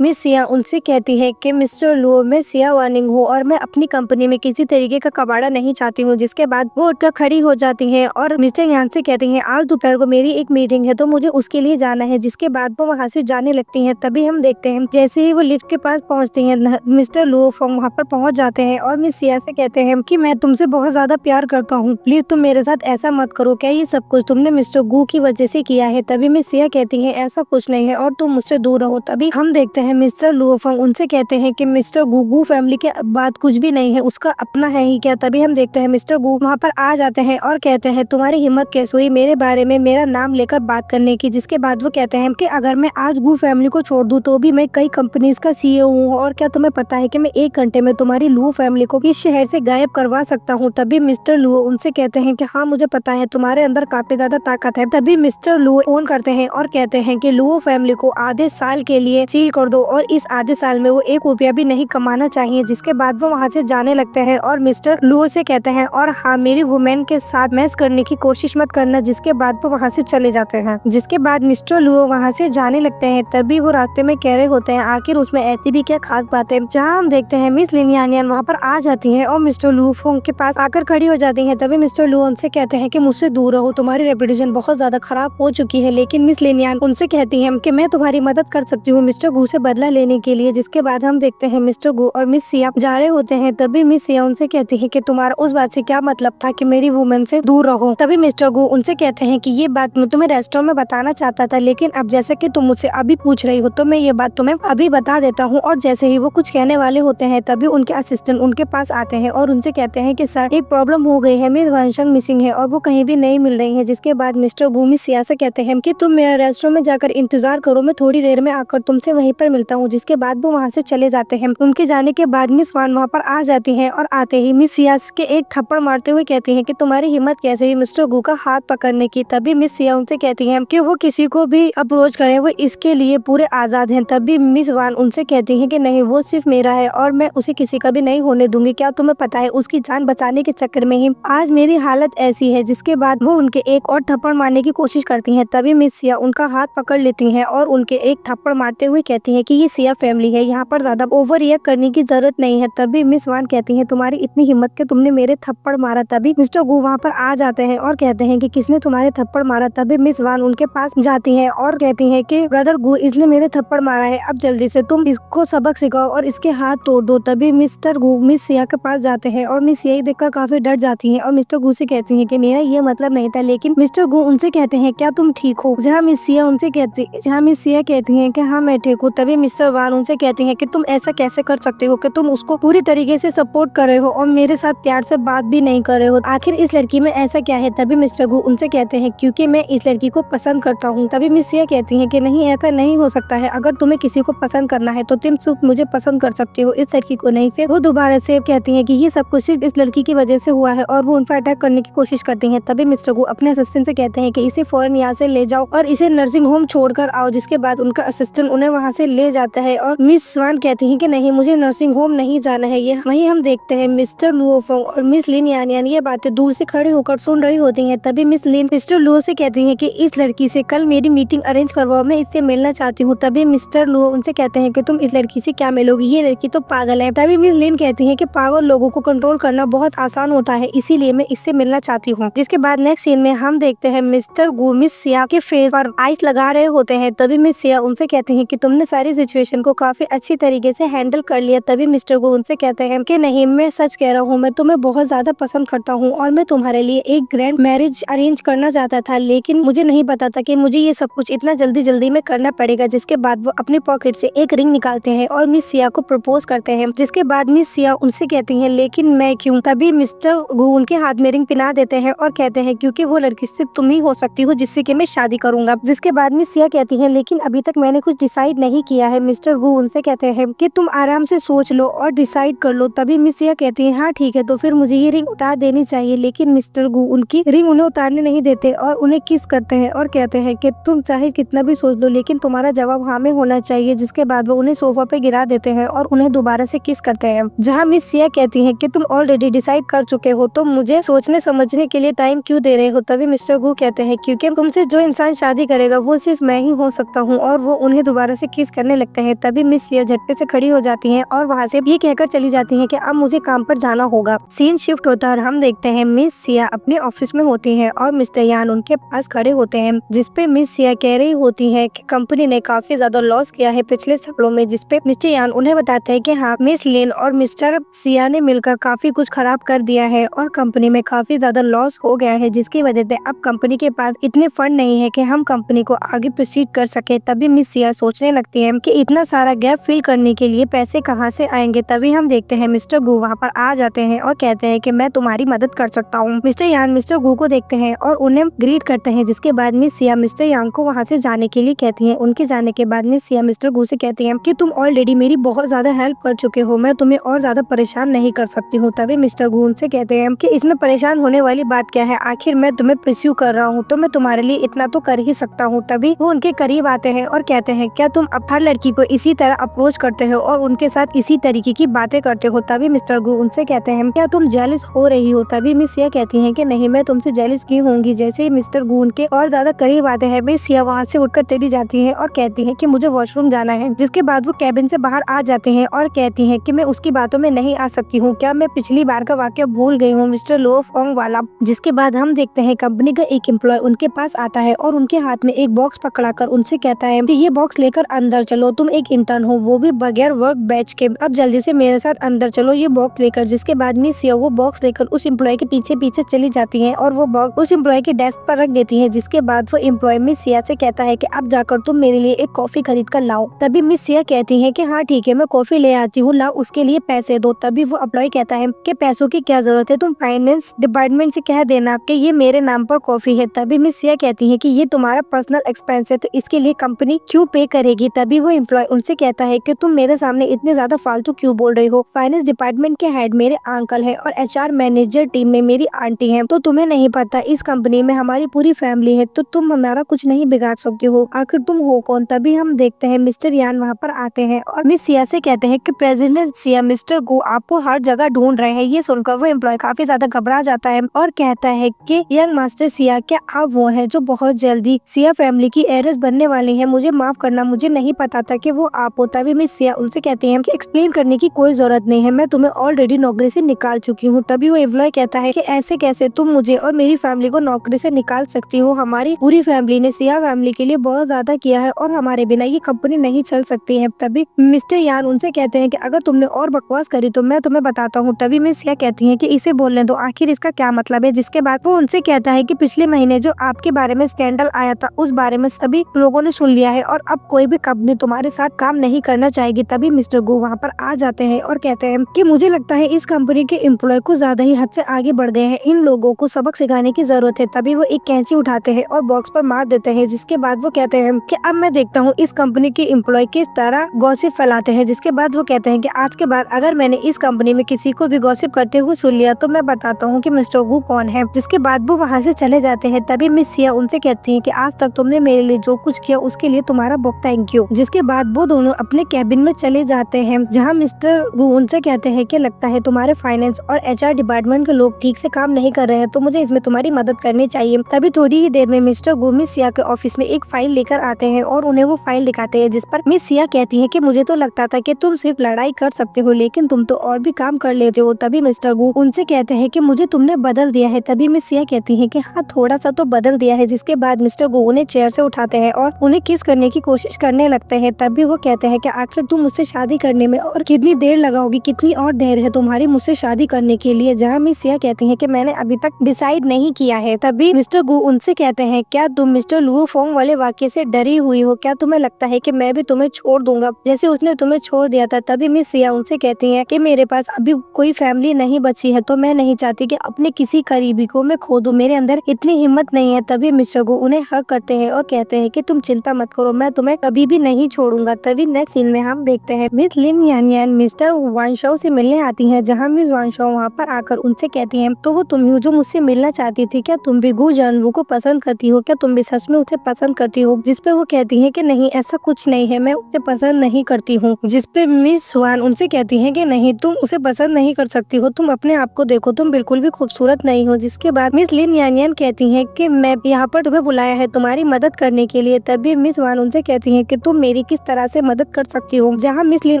सिया उनसे कहती है कि मिस्टर लुओ मैं सिया वार्निंग हूँ और मैं अपनी कंपनी में किसी तरीके का का कबाड़ा नहीं चाहती हूँ। जिसके बाद वो उठकर खड़ी हो जाती है और मिस्टर यान से कहती है आज दोपहर को मेरी एक मीटिंग है तो मुझे उसके लिए जाना है। जिसके बाद वो वहाँ से जाने लगती है। तभी हम देखते हैं जैसे ही वो लिफ्ट के पास पहुँचती है मिस्टर लुओ फेंग वहाँ पर पहुँच जाते हैं और मिस सिया से कहते हैं कि मैं तुमसे बहुत ज्यादा प्यार करता हूँ, प्लीज तुम मेरे साथ ऐसा मत करो। क्या ये सब कुछ तुमने मिस्टर गू की वजह से किया है? तभी मिस सिया कहती है ऐसा कुछ नहीं है और तुम मुझसे दूर रहो। तभी हम देखते हैं मिस्टर लुओ फेंग उनसे कहते हैं कि मिस्टर गू फैमिली के बाद कुछ भी नहीं है, उसका अपना है ही क्या। तभी हम देखते हैं मिस्टर गू वहाँ पर आ जाते हैं और कहते हैं तुम्हारी हिम्मत कैसे हुई मेरे बारे में मेरा नाम लेकर बात करने की। जिसके बाद वो कहते हैं कि अगर मैं आज गू फैमिली को छोड़ दूं तो भी मैं कई कंपनीज का सीईओ हूँ और क्या तुम्हें पता है कि मैं 1 घंटे में तुम्हारी लू फैमिली को इस शहर से गायब करवा सकता हूँ। तभी मिस्टर लुओ उनसे कहते हैं कि हाँ मुझे पता है तुम्हारे अंदर काफी ज्यादा ताकत है। तभी मिस्टर लुओ फोन करते हैं और कहते हैं कि लुओ फैमिली को आधे साल के लिए सील कर दो और इस आधे साल में वो 1 रुपया भी नहीं कमाना चाहिए। जिसके बाद वो वहाँ से जाने लगते हैं और मिस्टर लुओ से कहते हैं और हाँ मेरी वुमेन के साथ मैच करने की कोशिश मत करना। जिसके बाद वो वहाँ से चले जाते हैं। जिसके बाद मिस्टर लुओ वहाँ से जाने लगते हैं। तभी वो रास्ते में कह रहे होते हैं आखिर उसमें ऐसी भी क्या खास बात है। जहाँ हम देखते हैं मिस लिन यानियन वहाँ पर आ जाती है और मिस्टर लुओ फेंग के पास आकर खड़ी हो जाती है। तभी मिस्टर लुओ उनसे कहते हैं कि मुझसे दूर रहो, तुम्हारी रेपुटेशन बहुत ज्यादा खराब हो चुकी है। लेकिन मिस लिन यान उनसे कहती है कि मैं तुम्हारी मदद कर सकती हूँ मिस्टर गू से बदला लेने के लिए। जिसके बाद हम देखते हैं मिस्टर गू और मिस सिया जा रहे होते हैं। तभी मिस सिया उनसे कहती है कि तुम्हारा उस बात से क्या मतलब था कि मेरी वुमेन से दूर रहो। तभी मिस्टर गू उनसे कहते हैं कि ये बात मैं तुम्हें रेस्टोरेंट में बताना चाहता था, लेकिन अब जैसे कि तुम मुझसे अभी पूछ रही हो तो मैं ये बात तुम्हें अभी बता देता हूँ। और जैसे ही वो कुछ कहने वाले होते हैं तभी उनके असिस्टेंट उनके पास आते हैं और उनसे कहते हैं कि सर एक प्रॉब्लम हो गई है, मिस वानशंग मिसिंग है और वो कहीं भी नहीं मिल रही है। जिसके बाद मिस्टर गू मिस सिया से कहते हैं कि तुम मेरा रेस्टोरेंट में जाकर इंतजार करो, मैं थोड़ी देर में आकर तुमसे वहीं पर मिलता हूँ। जिसके बाद वो वहाँ से चले जाते हैं। उनके जाने के बाद मिस वान वहाँ पर आ जाती है और आते ही मिस सिया के एक थप्पड़ मारते हुए कहती है कि तुम्हारी हिम्मत कैसे हुई मिस्टर गू का हाथ पकड़ने की। तभी मिस सिया उनसे कहती है कि वो किसी को भी अप्रोच करे, वो इसके लिए पूरे आजाद हैं। तभी मिस वान उनसे कहती है कि नहीं वो सिर्फ मेरा है और मैं उसे किसी का भी नहीं होने दूंगी। क्या तुम्हें पता है उसकी जान बचाने के चक्कर में ही आज मेरी हालत ऐसी है। जिसके बाद वो उनके एक और थप्पड़ मारने की कोशिश करती हैं। तभी मिस सिया उनका हाथ पकड़ लेती हैं और उनके एक थप्पड़ मारते हुए कहती हैं कि ये सिया फैमिली है, यहाँ पर ज्यादा ओवर रिएक्ट करने की जरूरत नहीं है। तभी मिस वान कहती है तुम्हारी इतनी हिम्मत कि तुमने मेरे थप्पड़ मारा। तभी मिस्टर गू वहाँ पर आ जाते हैं और कहते हैं कि किसने तुम्हारे थप्पड़ मारा। तभी मिस वान उनके पास जाती है और कहती है कि ब्रदर गू इसने मेरे थप्पड़ मारा है, अब जल्दी से तुम इसको सबक सिखाओ और इसके हाथ तोड़ दो। तभी मिस्टर गू मिस सिया के पास जाते हैं और मिस सिया देखकर काफी डर जाती है और मिस्टर गू से कहती है कि मेरा ये मतलब नहीं था। लेकिन मिस्टर गू उनसे कहते हैं क्या तुम ठीक हो। जहाँ मिस सिया कहती है कि हाँ मैं ठीक हूँ। तभी मिस्टर वान उनसे कहती है कि तुम ऐसा कैसे कर सकते हो कि तुम उसको पूरी तरीके से सपोर्ट कर रहे हो और मेरे साथ प्यार से बात भी नहीं कर रहे हो, आखिर इस लड़की में ऐसा क्या है। तभी मिस्टर गू उनसे कहते हैं क्योंकि मैं इस लड़की को पसंद करता हूँ। तभी मिस सिया कहती है कि नहीं ऐसा नहीं हो सकता है, अगर तुम्हें किसी को पसंद करना है तो तुम सिर्फ मुझे पसंद कर सकते हो, इस लड़की को नहीं। फिर वो दोबारा से कहती है कि ये सब कुछ सिर्फ इस लड़की की वजह से हुआ है और वो उन पर अटैक करने की कोशिश करती है। तभी मिस्टर गू अपने असिस्टेंट से कहते हैं कि इसे फौरन यहाँ से ले जाओ और इसे नर्सिंग होम छोड़कर आओ। जिसके बाद उनका असिस्टेंट उन्हें वहाँ से ले जाता है और मिस स्वान कहती है कि नहीं मुझे नर्सिंग होम नहीं जाना है। ये वहीं हम देखते हैं मिस्टर लुओ फेंग और मिस लिन यानियन ये बातें दूर से खड़े होकर सुन रही होती हैं। तभी मिस लिन मिस्टर लुओ से कहती है कि इस लड़की से कल मेरी मीटिंग अरेंज करवाओ, मैं इससे मिलना चाहती हूँ। तभी मिस्टर लुओ उनसे कहते हैं कि तुम इस लड़की से क्या मिलोगी, ये लड़की तो पागल है। तभी मिस लिन कहती है कि पागल लोगों को कंट्रोल करना बहुत आसान होता है, इसीलिए मैं इससे मिलना चाहती हूँ। जिसके बाद नेक्स्ट सीन में हम देखते हैं मिस्टर गू मिस सिया के फेस पर आइस लगा रहे होते हैं। तभी मिस सिया उनसे कहती है कि तुमने सारी सिचुएशन को काफी अच्छी तरीके से हैंडल कर लिया। तभी मिस्टर गू उनसे कहते हैं कि नहीं मैं सच कह रहा हूँ, मैं तुम्हें बहुत ज्यादा पसंद करता हूँ और मैं तुम्हारे लिए एक ग्रैंड मैरिज अरेंज करना चाहता था, लेकिन मुझे नहीं पता था कि मुझे ये सब कुछ इतना जल्दी में करना पड़ेगा। जिसके बाद वो अपने पॉकेट से एक रिंग निकालते हैं और मिस सिया को प्रपोज करते हैं। जिसके बाद मिस सिया उनसे कहती है लेकिन मैं क्यों। तभी मिस्टर गू उनके हाथ में रिंग पहना देते हैं और कहते हैं क्योंकि वो लड़की से तुम ही हो सकती हो जिससे कि मैं शादी करूंगा। जिसके बाद मिस सिया कहती है लेकिन अभी तक मैंने कुछ डिसाइड नहीं किया है। मिस्टर गू उनसे कहते हैं कि तुम आराम से सोच लो और डिसाइड कर लो। तभी मिस सिया कहती है हाँ ठीक है, तो फिर मुझे ये रिंग उतार देनी चाहिए। लेकिन मिस्टर गू उनकी रिंग उन्हें उतारने नहीं देते और उन्हें किस करते हैं और कहते हैं कि तुम चाहे कितना भी सोच लो लेकिन तुम्हारा जवाब हाँ में होना चाहिए। जिसके बाद वो उन्हें सोफा पे गिरा देते हैं और उन्हें दोबारा से किस करते हैं। जहाँ मिस सिया कहती है कि तुम ऑलरेडी डिसाइड कर चुके हो तो मुझे सोचने समझने के लिए टाइम क्यों दे रहे हो। तभी मिस्टर गू कहते हैं क्योंकि तुमसे जो इंसान शादी करेगा वो सिर्फ मैं ही हो सकता हूँ और वो उन्हें दोबारा से किस करने लगते हैं। तभी मिस सिया झटके से खड़ी हो जाती है और वहाँ से ये कहकर चली जाती है कि अब मुझे काम पर जाना जाना होगा। सीन शिफ्ट होता है और हम देखते हैं मिस सिया अपने ऑफिस में होती है और मिस्टर यान उनके पास खड़े होते हैं, जिसपे मिस सिया कह रही होती है कि कंपनी ने काफी ज्यादा लॉस किया है पिछले सालों में, जिसपे मिस्टर यान उन्हें बताते हैं कि हाँ, मिस लिन और मिस्टर सिया ने मिलकर काफी कुछ खराब कर दिया है और कंपनी में काफी ज्यादा लॉस हो गया है, जिसकी वजह से अब कंपनी के पास इतने फंड नहीं है कि हम कंपनी को आगे प्रोसीड कर सके। तभी मिस सिया सोचने लगती है कि इतना सारा गैप फिल करने के लिए पैसे कहाँ से आएंगे। तभी हम देखते हैं मिस्टर गू वहाँ पर आ जाते हैं और कहते हैं कि मैं तुम्हारी मदद कर सकता हूँ। मिस्टर यान मिस्टर गू को देखते हैं और उन्हें ग्रीट करते हैं, जिसके बाद मिस सिया मिस्टर यान को वहाँ से जाने के लिए कहती है। उनके जाने के बाद मिस सिया मिस्टर गू से कहती है कि तुम ऑलरेडी मेरी बहुत ज्यादा हेल्प कर चुके हो, मैं तुम्हें और ज्यादा परेशान नहीं कर सकती हूँ। तभी मिस्टर गू उनसे कहते हैं कि इसमें परेशान होने वाली बात क्या है, आखिर मैं तुम्हें परस्यू कर रहा हूँ तो मैं तुम्हारे लिए इतना तो कर ही सकता हूँ। तभी वो उनके करीब आते हैं और कहते हैं क्या तुम अब हर लड़की को इसी तरह अप्रोच करते हो और उनके साथ इसी तरीके की बातें करते हो। तभी मिस्टर गू उनसे कहते हैं क्या तुम जेलस हो रही हो। तभी मिस सिया कहती है कि नहीं, मैं तुमसे जेलस क्यों होंगी। जैसे ही मिस्टर गू उनके और ज्यादा करीब आते हैं, मिस सिया वहाँ से उठकर चली जाती है और कहती है कि मुझे वॉशरूम जाना है। जिसके बाद वो कैबिन से बाहर आ जाते हैं और कहती है कि मैं उसकी बातों में नहीं आ सकती हूँ, क्या मैं पिछली बार का वाक्य भूल गई हूँ, मिस्टर लो फोंग वाला। जिसके बाद हम देखते हैं कंपनी का एक एम्प्लॉय उनके पास आता है और उनके हाथ में एक बॉक्स पकड़ाकर उनसे कहता है कि ये बॉक्स लेकर अंदर चलो, तुम एक इंटर्न हो वो भी बगैर वर्क बैच के, अब जल्दी से मेरे साथ अंदर चलो ये बॉक्स लेकर। जिसके बाद मिस सिया वो बॉक्स लेकर उस एम्प्लॉय के पीछे पीछे चली जाती है और वो बॉक्स उस एम्प्लॉय के डेस्क पर रख देती है। जिसके बाद वो एम्प्लॉय मिस सिया से कहता है कि अब जाकर तुम मेरे लिए एक कॉफी खरीद कर लाओ। तभी मिस सिया कहती है कि हाँ ठीक है, मैं कॉफी ले आती हूँ, लाओ उसके लिए पैसे दो। तभी वो एम्प्लॉय कहता है कि पैसों की क्या जरूरत है, तुम फाइनेंस डिपार्टमेंट से कह देना कि ये मेरे नाम पर कॉफी है। तभी मिस सिया कहती है कि ये तुम्हारा पर्सनल एक्सपेंस है तो इसके लिए कंपनी क्यों पे करेगी। तभी वो एम्प्लॉय उनसे कहता है कि तुम मेरे सामने इतने ज्यादा फालतू क्यों बोल रही हो, फाइनेंस डिपार्टमेंट के हेड मेरे अंकल है और एचआर मैनेजर टीम में मेरी आंटी है, तो तुम्हें नहीं पता इस कंपनी में हमारी पूरी फैमिली है, तो तुम हमारा कुछ नहीं बिगाड़ सकती हो, आखिर तुम हो कौन। तभी हम देखते हैं मिस्टर यान वहाँ पर आते हैं और मिस सिया से कहते हैं कि प्रेसिडेंट सिया मिस्टर गो आपको हर जगह ढूंढ रहे हैं। ये सुनकर वो एम्प्लॉय काफी ज्यादा घबरा जाता है और कहता है कि यंग मास्टर सिया, क्या आप वो हैं जो बहुत जल्दी सिया फैमिली की एरेस बनने वाली है, मुझे माफ करना, मुझे नहीं पता था कि वो आप हो। तभी मिस सिया उनसे कहती हैं कि एक्सप्लेन करने की कोई जरूरत नहीं है, मैं तुम्हें ऑलरेडी नौकरी से निकाल चुकी हूँ। तभी वो एम्प्लॉय कहता है कि ऐसे कैसे, तुम मुझे और मेरी फैमिली को नौकरी से निकाल सकती हो, हमारी पूरी फैमिली ने सिया फैमिली के लिए बहुत ज्यादा किया है और हमारे बिना ये कंपनी नहीं चल सकती है। तभी मिस्टर यान उनसे कहते हैं कि अगर तुमने और बकवास करी तो मैं तुम्हें बताता हूँ। तभी मिस सिया कहती है कि इसे बोलने दो, आखिर इसका क्या मतलब है। जिसके बाद वो उनसे कहता है कि पिछले महीने जो आपके बारे में स्कैंडल आया था उस बारे में सभी लोगों ने सुन लिया है और अब कोई भी कंपनी तुम्हारे साथ काम नहीं करना चाहेगी। तभी मिस्टर गो वहाँ पर आ जाते हैं और कहते हैं कि मुझे लगता है इस कंपनी के एम्प्लॉय को ज्यादा ही हद से आगे बढ़ गए हैं, इन लोगों को सबक सिखाने की जरूरत है। तभी वो एक कैंची उठाते हैं और बॉक्स पर मार देते हैं। जिसके बाद वो कहते हैं कि अब मैं देखता हूँ इस कंपनी के एम्प्लॉय किस तरह गॉसिप फैलाते हैं। जिसके बाद वो कहते हैं कि आज के बाद अगर मैंने इस कंपनी में किसी को भी गॉसिप करते हुए सुन लिया तो मैं बताता हूँ कि मिस्टर गू कौन है। जिसके बाद वो वहाँ से चले जाते हैं। तभी मिस सिया उनसे कहती है कि आज तक तुमने मेरे लिए जो कुछ किया उसके लिए तुम्हारा बहुत थैंक यू। जिसके बाद वो दोनों अपने कैबिन में चले जाते हैं, जहाँ मिस्टर गू उनसे कहते हैं कि लगता है तुम्हारे फाइनेंस और एचआर डिपार्टमेंट के लोग ठीक से काम नहीं कर रहे हैं, तो मुझे इसमें तुम्हारी मदद करनी चाहिए। तभी थोड़ी ही देर में मिस्टर गू मिस सिया के ऑफिस में एक फाइल लेकर आते हैं और उन्हें वो फाइल दिखाते हैं, जिस पर मिस सिया कहती है कि मुझे तो लगता था कि तुम सिर्फ लड़ाई कर सकते हो लेकिन तुम तो और भी काम कर लेते हो। तभी मिस्टर गू उनसे कहते हैं कि मुझे तुमने बदल दिया है। तभी मिस सिया कहती है कि हाँ थोड़ा सा तो बदल दिया है। जिसके बाद मिस्टर गू उन्हें चेयर से उठाते हैं और उन्हें किस करने की कोशिश करने लगते हैं। तभी वो कहते हैं कि आखिर तुम मुझसे शादी करने में और कितनी देर लगाओगी, कितनी और देर है तुम्हारी मुझसे शादी करने के लिए। जहाँ मिस सिया कहती है कि मैंने अभी तक डिसाइड नहीं किया है। तभी मिस्टर गू उनसे कहते हैं क्या तुम मिस्टर लुओ फोंग वाले वाक्य से डरी हुई हो, क्या तुम्हें लगता है कि मैं भी तुम्हें छोड़ दूंगा जैसे उसने तुम्हें छोड़ दिया था। तभी मिस सिया उनसे कहती है कि मेरे पास अभी कोई फैमिली नहीं बची है तो मैं नहीं चाहती कि अपने किसी करीबी को मैं खो दूं, मेरे अंदर इतनी हिम्मत नहीं है। तभी मिस्टर गू उन्हें हक करते हैं और कहते हैं कि तुम चिंता मत करो, मैं तुम्हें कभी भी नहीं छोड़ूंगा। तभी नेक्स्ट सीन में हम देखते हैं मिस लिन यान यान मिस्टर वानशाओ से मिलने आती हैं, जहाँ मिस वानशाओ वहाँ पर आकर उनसे कहती हैं तो वो तुम ही हो जो मुझसे मिलना चाहती थी, क्या तुम भी गू जानवू को पसंद करती हो, क्या तुम भी सच में उसे पसंद करती हो। जिसपे वो कहती है कि नहीं ऐसा कुछ नहीं है, मैं उसे पसंद नहीं करती हूँ। जिसपे मिस वान उनसे कहती है कि नहीं तुम उसे पसंद नहीं कर सकती हो, तुम अपने आप को देखो, तुम बिल्कुल भी खूबसूरत नहीं हो। जिसके बाद मिस लिन यान यान कहती है कि मैं यहाँ पर तुम्हें बुलाया है तुम्हारी मदद करने के लिए। तभी मिस वान उनसे कहती है कि तुम मेरी किस तरह से मदद कर सकती हो। जहाँ मिस लिन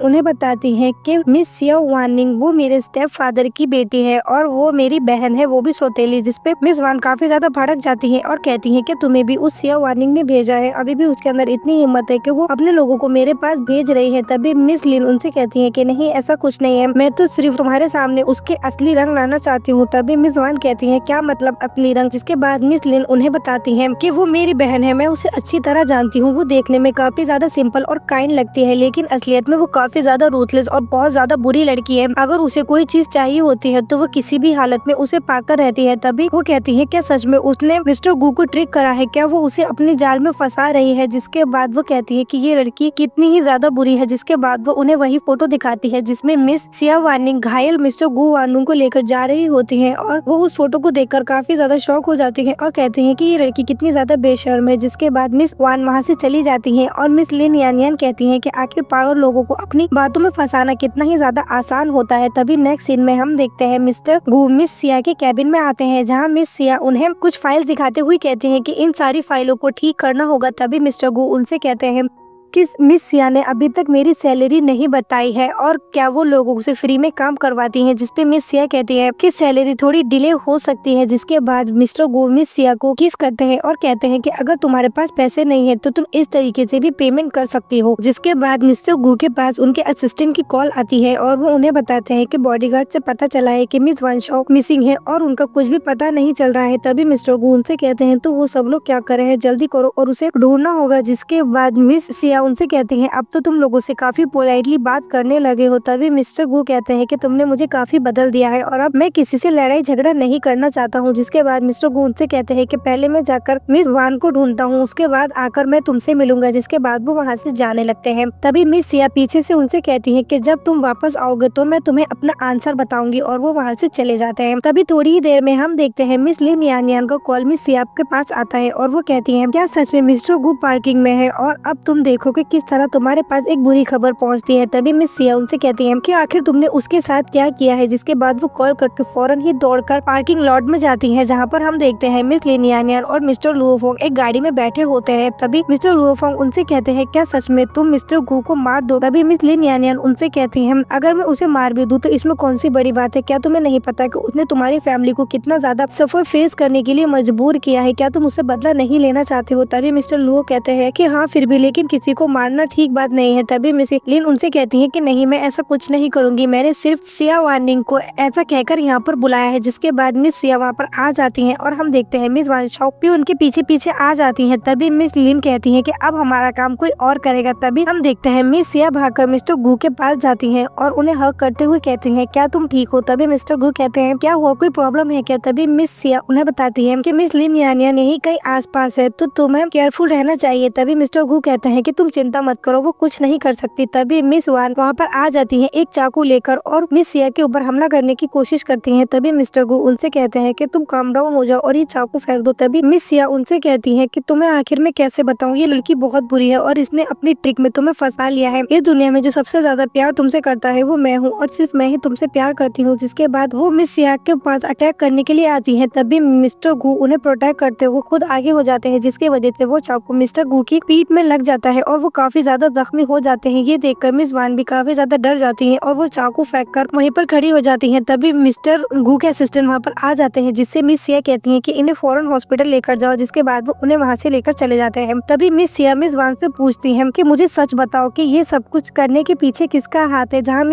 उन्हें बताती है कि मिस सिया वानिंग वो मेरे स्टेप फादर की बेटी है और वो मेरी बहन है, वो भी सौतेली। जिसपे मिस वान काफी ज्यादा भड़क जाती है और कहती है कि तुम्हें भी उस सिया वार्निंग ने भेजा है। अभी भी उसके अंदर इतनी हिम्मत है कि वो अपने लोगों को मेरे पास भेज रही है। तभी मिस लिन उनसे कहती है कि नहीं, ऐसा कुछ नहीं है, मैं तो सिर्फ तुम्हारे सामने उसके असली रंग लाना चाहती हूँ। तभी मिस वान कहती है क्या मतलब असली रंग? जिसके बाद मिस लिन उन्हें बताती है कि वो मेरी बहन है, मैं उसे अच्छी तरह जानती हूँ। वो देखने में काफी ज्यादा सिंपल और काइंड लगती है, लेकिन असलियत में वो काफी ज्यादा रूथलेस और बहुत ज्यादा बुरी लड़की है। अगर उसे कोई चीज चाहिए होती है तो वो किसी भी हालत में उसे पाकर रहती है। तभी वो कहती है क्या सच में उसने मिस्टर गू को ट्रिक करा है? क्या वो उसे अपने जाल में फंसा रही है? जिसके बाद वो कहती है कि ये लड़की कितनी ही ज्यादा बुरी है। जिसके बाद वो उन्हें वही फोटो दिखाती है जिसमें मिस सिया वार्निंग घायल मिस्टर गू वार्निंग को लेकर जा रही होती है और वो उस फोटो को देखकर काफी ज्यादा शॉक हो जाती है और कहती है कि ये लड़की कितनी ज्यादा बेशर्म है। जिसके बाद मिस वान वहाँ से चली जाती है और मिस लिन यान कहती है कि आखिर पागल लोगों को अपनी बातों में फंसाना कितना ही ज्यादा आसान होता है। तभी नेक्स्ट सीन में हम देखते हैं मिस्टर गू मिस सिया के कैबिन में आते हैं, जहाँ मिस सिया उन्हें कुछ फाइल्स दिखाते हुए कहती हैं कि इन सारी फाइलों को ठीक करना होगा। तभी मिस्टर गू उनसे कहते हैं कि मिस सिया ने अभी तक मेरी सैलरी नहीं बताई है और क्या वो लोगों से फ्री में काम करवाती हैं। जिसपे मिस सिया कहती है कि सैलरी थोड़ी डिले हो सकती है। जिसके बाद मिस्टर गो मिस सिया को किस करते हैं और कहते हैं कि अगर तुम्हारे पास पैसे नहीं है तो तुम इस तरीके से भी पेमेंट कर सकती हो। जिसके बाद मिस्टर गू के पास उनके असिस्टेंट की कॉल आती है और वो उन्हें बताते हैं कि बॉडीगार्ड से पता चला है कि मिस वन शॉ मिसिंग है और उनका कुछ भी पता नहीं चल रहा है। तभी मिस्टर गू उनसे कहते हैं तो वो सब लोग क्या कर रहे हैं, जल्दी करो और उसे ढूंढना होगा। जिसके बाद मिस सिया उनसे कहती हैं अब तो तुम लोगों से काफी पोलाइटली बात करने लगे हो। तभी मिस्टर गू कहते हैं कि तुमने मुझे काफी बदल दिया है और अब मैं किसी से लड़ाई झगड़ा नहीं करना चाहता हूँ। जिसके बाद मिस्टर गू उनसे कहते हैं कि पहले मैं जाकर मिस वान को ढूंढता हूँ, उसके बाद आकर मैं तुमसे मिलूंगा। जिसके बाद वो वहाँ से जाने लगते हैं। तभी मिस सिया पीछे से उनसे कहती है कि जब तुम वापस आओगे तो मैं तुम्हें अपना आंसर बताऊंगी और वो वहाँ से चले जाते हैं। तभी थोड़ी ही देर में हम देखते हैं मिस लिन यान का कॉल मिस सिया के पास आता है और वो कहती है क्या सच में मिस्टर गू पार्किंग में है और अब तुम देखो कि किस तरह तुम्हारे पास एक बुरी खबर पहुंचती है। तभी मिस सिया उनसे कहती है कि आखिर तुमने उसके साथ क्या किया है। जिसके बाद वो कॉल करके फौरन ही दौड़कर पार्किंग लॉट में जाती है, जहां पर हम देखते हैं मिस लिन यान और मिस्टर लुओफोंग एक गाड़ी में बैठे होते हैं। तभी मिस्टर लुओफोंग उनसे कहते हैं क्या सच में तुम मिस्टर गू को मार दो? तभी मिस लिन यान उनसे कहती है अगर मैं उसे मार भी दूं तो इसमें कौन सी बड़ी बात है? क्या तुम्हें नहीं पता कि उसने तुम्हारी फैमिली को कितना ज्यादा सफर फेस करने के लिए मजबूर किया है? क्या तुम उससे बदला नहीं लेना चाहते हो? तभी मिस्टर लुओ कहते हैं कि हाँ फिर भी, लेकिन किसी को मारना ठीक बात नहीं है। तभी मिस लिन उनसे कहती है कि नहीं, मैं ऐसा कुछ नहीं करूंगी, मैंने सिर्फ सिया वार्निंग को ऐसा कहकर यहाँ पर बुलाया है। जिसके बाद मिस सिया वहाँ पर आ जाती हैं और हम देखते हैं मिस वान शॉप भी उनके पीछे पीछे आ जाती हैं। तभी मिस लिन कहती है कि अब हमारा काम कोई और करेगा। तभी हम देखते हैं मिस सिया भागकर मिस्टर गू के पास जाती हैं और उन्हें हग करते हुए कहती हैं क्या तुम ठीक हो? तभी मिस्टर गू कहते हैं क्या हुआ, कोई प्रॉब्लम है क्या? तभी मिस सिया उन्हें बताती है कि मिस लिन यान यही कहीं आसपास है तो तुम्हें केयरफुल रहना चाहिए। तभी मिस्टर गू कहते हैं कि तुम चिंता मत करो, वो कुछ नहीं कर सकती। तभी मिस वान वहाँ पर आ जाती है एक चाकू लेकर और मिस सिया के ऊपर हमला करने की कोशिश करती हैं। तभी मिस्टर गू उनसे कहते हैं कि तुम काम डाउन हो जाओ और ये चाकू फेंक दो। तभी मिस सिया उनसे कहती है कि तुम्हें आखिर में कैसे बताऊं, ये लड़की बहुत बुरी है और इसने अपनी ट्रिक में तुम्हें फंसा लिया है। इस दुनिया में जो सबसे ज्यादा प्यार तुमसे करता है वो मैं हूँ और सिर्फ मैं ही तुमसे प्यार करती हूँ। जिसके बाद वो मिस सिया के पास अटैक करने के लिए आती है। तभी मिस्टर गू उन्हें प्रोटेक्ट करते हुए खुद आगे हो जाते हैं, जिसकी वजह से वो चाकू मिस्टर गू की पीठ में लग जाता है और वो काफी ज्यादा जख्मी हो जाते हैं। ये देखकर मिस वान भी काफी ज्यादा डर जाती हैं और वो चाकू फेंककर वहीं पर खड़ी हो जाती हैं। तभी मिस्टर गू के असिस्टेंट वहाँ पर आ जाते हैं, जिससे मिस सिया कहती हैं कि इन्हें फौरन हॉस्पिटल लेकर जाओ। जिसके बाद वो उन्हें वहाँ से लेकर चले जाते हैं। तभी मिस सिया मिस वान से पूछती हैं कि मुझे सच बताओ कि ये सब कुछ करने के पीछे किसका हाथ है? जहाँ